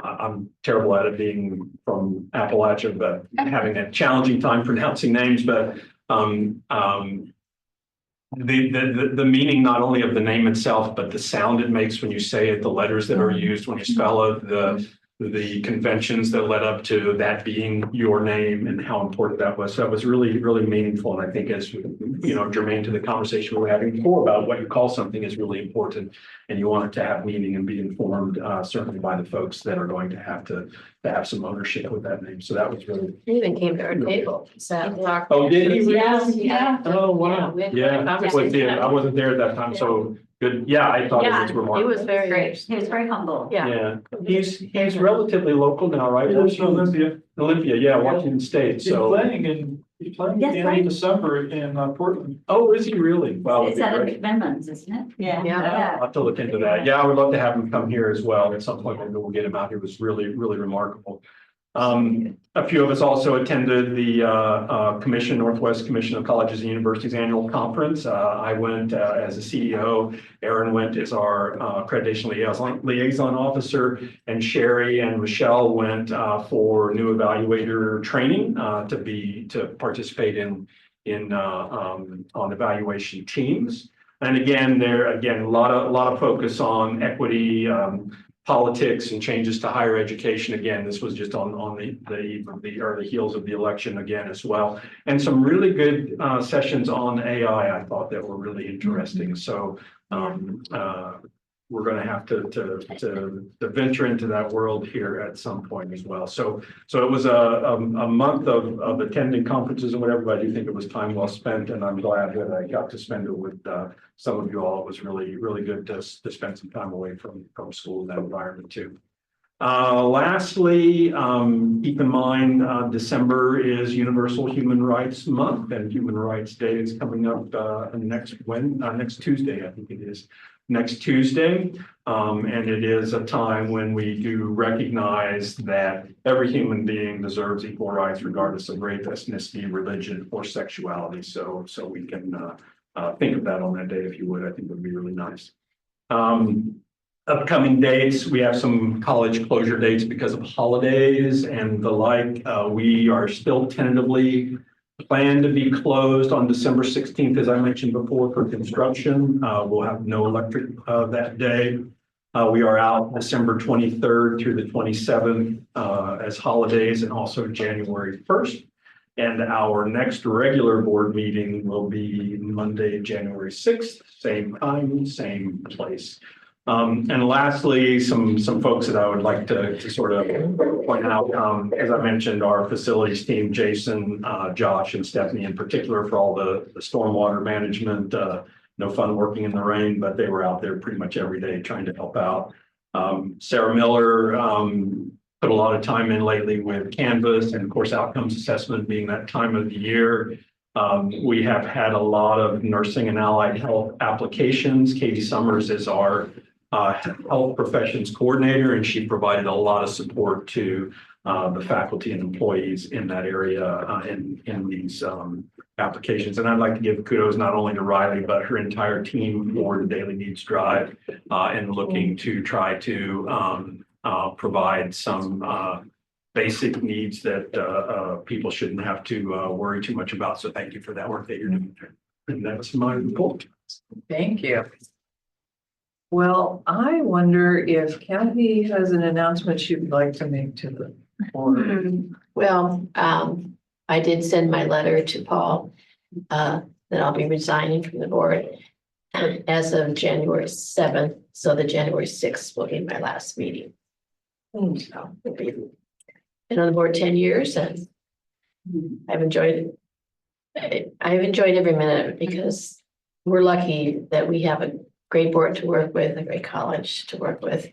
I'm terrible at it being from Appalachia, but having a challenging time pronouncing names, but the meaning not only of the name itself, but the sound it makes when you say it, the letters that are used when you spell it, the conventions that led up to that being your name and how important that was. So that was really, really meaningful. And I think as germane to the conversation we were having before about what you call something is really important. And you want it to have meaning and be informed certainly by the folks that are going to have some ownership with that name. So that was really. He even came to our table. So. Oh, did he? Yeah. Oh, wow. Yeah, I wasn't there at that time. So good. Yeah, I thought it was remarkable. He was very Great. He was very humble. Yeah. He's relatively local now, right? Olympia. Yeah, Washington State. So. He's playing at the end of December in Portland. Oh, is he really? Wow. It's at McMillan's, isn't it? Yeah. I'll have to look into that. Yeah, I would love to have him come here as well. At some point, maybe we'll get him out here. It was really, really remarkable. A few of us also attended the Northwest Commission of Colleges and Universities annual conference. I went as a CEO. Aaron went as our accreditation liaison officer, and Sherry and Michelle went for new evaluator training to participate on evaluation teams. And again, a lot of focus on equity, politics and changes to higher education. Again, this was just on the heels of the election again as well. And some really good sessions on AI, I thought that were really interesting. So we're going to have to venture into that world here at some point as well. So it was a month of attending conferences and whatever, but I do think it was time well spent, and I'm glad that I got to spend it with some of you all. It was really, really good to spend some time away from school in that environment too. Lastly, keep in mind, December is Universal Human Rights Month, and Human Rights Day is coming up next Tuesday, I think it is. Next Tuesday, and it is a time when we do recognize that every human being deserves equal rights regardless of race, ethnicity, religion, or sexuality. So we can think of that on that day if you would. I think it would be really nice. upcoming dates, we have some college closure dates because of holidays and the like. We are still tentatively planned to be closed on December 16th, as I mentioned before, for construction. We'll have no electric that day. We are out December 23rd through the 27th as holidays, and also January 1st. And our next regular board meeting will be Monday, January 6th, same time, same place. And lastly, some folks that I would like to sort of point out, as I mentioned, our facilities team, Jason, Josh, and Stephanie in particular, for all the stormwater management. No fun working in the rain, but they were out there pretty much every day trying to help out. Sarah Miller put a lot of time in lately with Canvas, and of course, outcomes assessment being that time of the year. We have had a lot of nursing and allied health applications. Katie Summers is our health professions coordinator, and she provided a lot of support to the faculty and employees in that area in these applications. And I'd like to give kudos not only to Riley, but her entire team for the Daily Needs Drive and looking to try to provide some basic needs that people shouldn't have to worry too much about. So thank you for that work that you're doing. And that's my report. Thank you. Well, I wonder if Kathy has an announcement she would like to make to the board. Well, I did send my letter to Paul, that I'll be resigning from the board as of January 7th. So the January 6th will be my last meeting. So I've been on the board 10 years, and I've enjoyed it. I've enjoyed every minute of it, because we're lucky that we have a great board to work with, a great college to work with.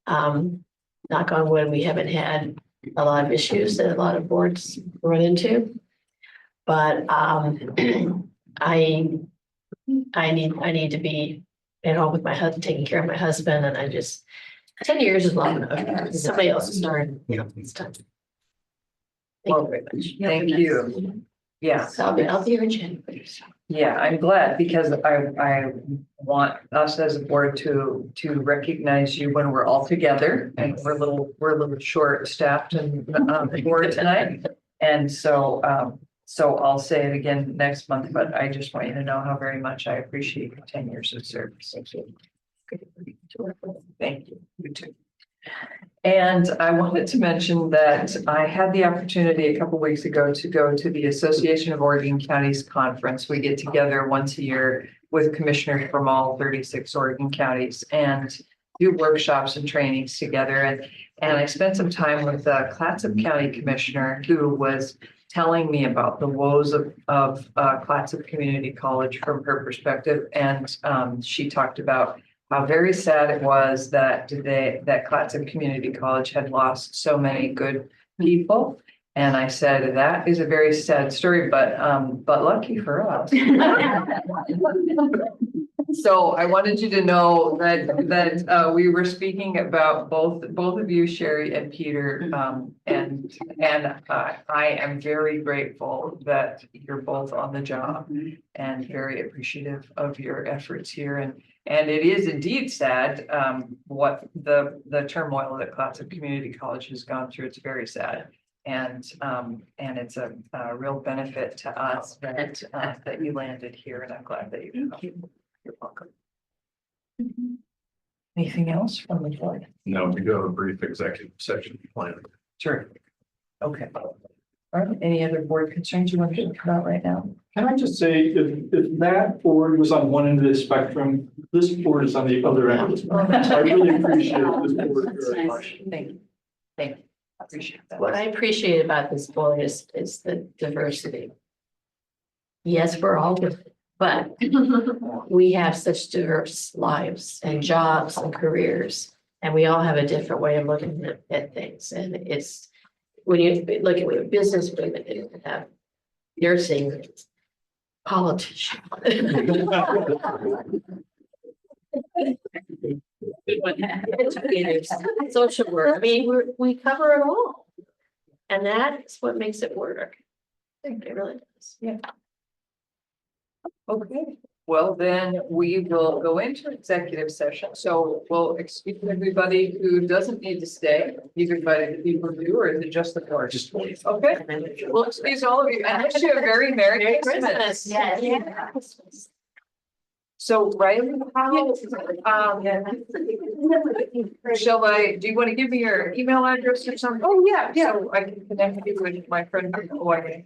Knock on wood, we haven't had a lot of issues that a lot of boards run into. But I need to be at home with my husband, taking care of my husband, and 10 years is long enough. Somebody else is starting. Yeah, it's time. Thank you very much. Thank you. Yeah. So I'll be here in January. So. Yeah, I'm glad, because I want us as a board to recognize you when we're all together, and we're a little short staffed and board tonight. And so I'll say it again next month, but I just want you to know how very much I appreciate your 10 years of service. Thank you. Thank you. You too. And I wanted to mention that I had the opportunity a couple weeks ago to go to the Association of Oregon Counties Conference. We get together once a year with commissioners from all 36 Oregon counties and do workshops and trainings together. And I spent some time with the Clatsop County Commissioner, who was telling me about the woes of Clatsop Community College from her perspective. And she talked about how very sad it was that Clatsop Community College had lost so many good people. And I said, that is a very sad story, but lucky for us. So I wanted you to know that we were speaking about both of you, Sherry and Peter, and I am very grateful that you're both on the job and very appreciative of your efforts here. And it is indeed sad what the turmoil that Clatsop Community College has gone through. It's very sad. And it's a real benefit to us that you landed here, and I'm glad that you. You're welcome. Anything else from the board? No, we do have a brief executive session planned. Sure. Okay. All right. Any other board concerns you want to talk about right now? Can I just say, if that board was on one end of the spectrum, this board is on the other end of the spectrum. I really appreciate this board very much. Thank you. Thank you. I appreciate that. What I appreciate about this board is the diversity. Yes, we're all different, but we have such diverse lives and jobs and careers, and we all have a different way of looking at things. And it's, when you look at business women, you have nursing, politicians. Educators, social work. I mean, we cover it all. And that's what makes it work. It really does. Yeah. Okay. Well, then we will go into executive session. So we'll excuse everybody who doesn't need to stay, either by the people who do, or is it just the board? Just. Okay, we'll excuse all of you and wish you a very Merry Christmas. Yes. So, Riley, shall I, do you want to give me your email address or something? Oh, yeah. So I can connect you with my friend from Hawaii.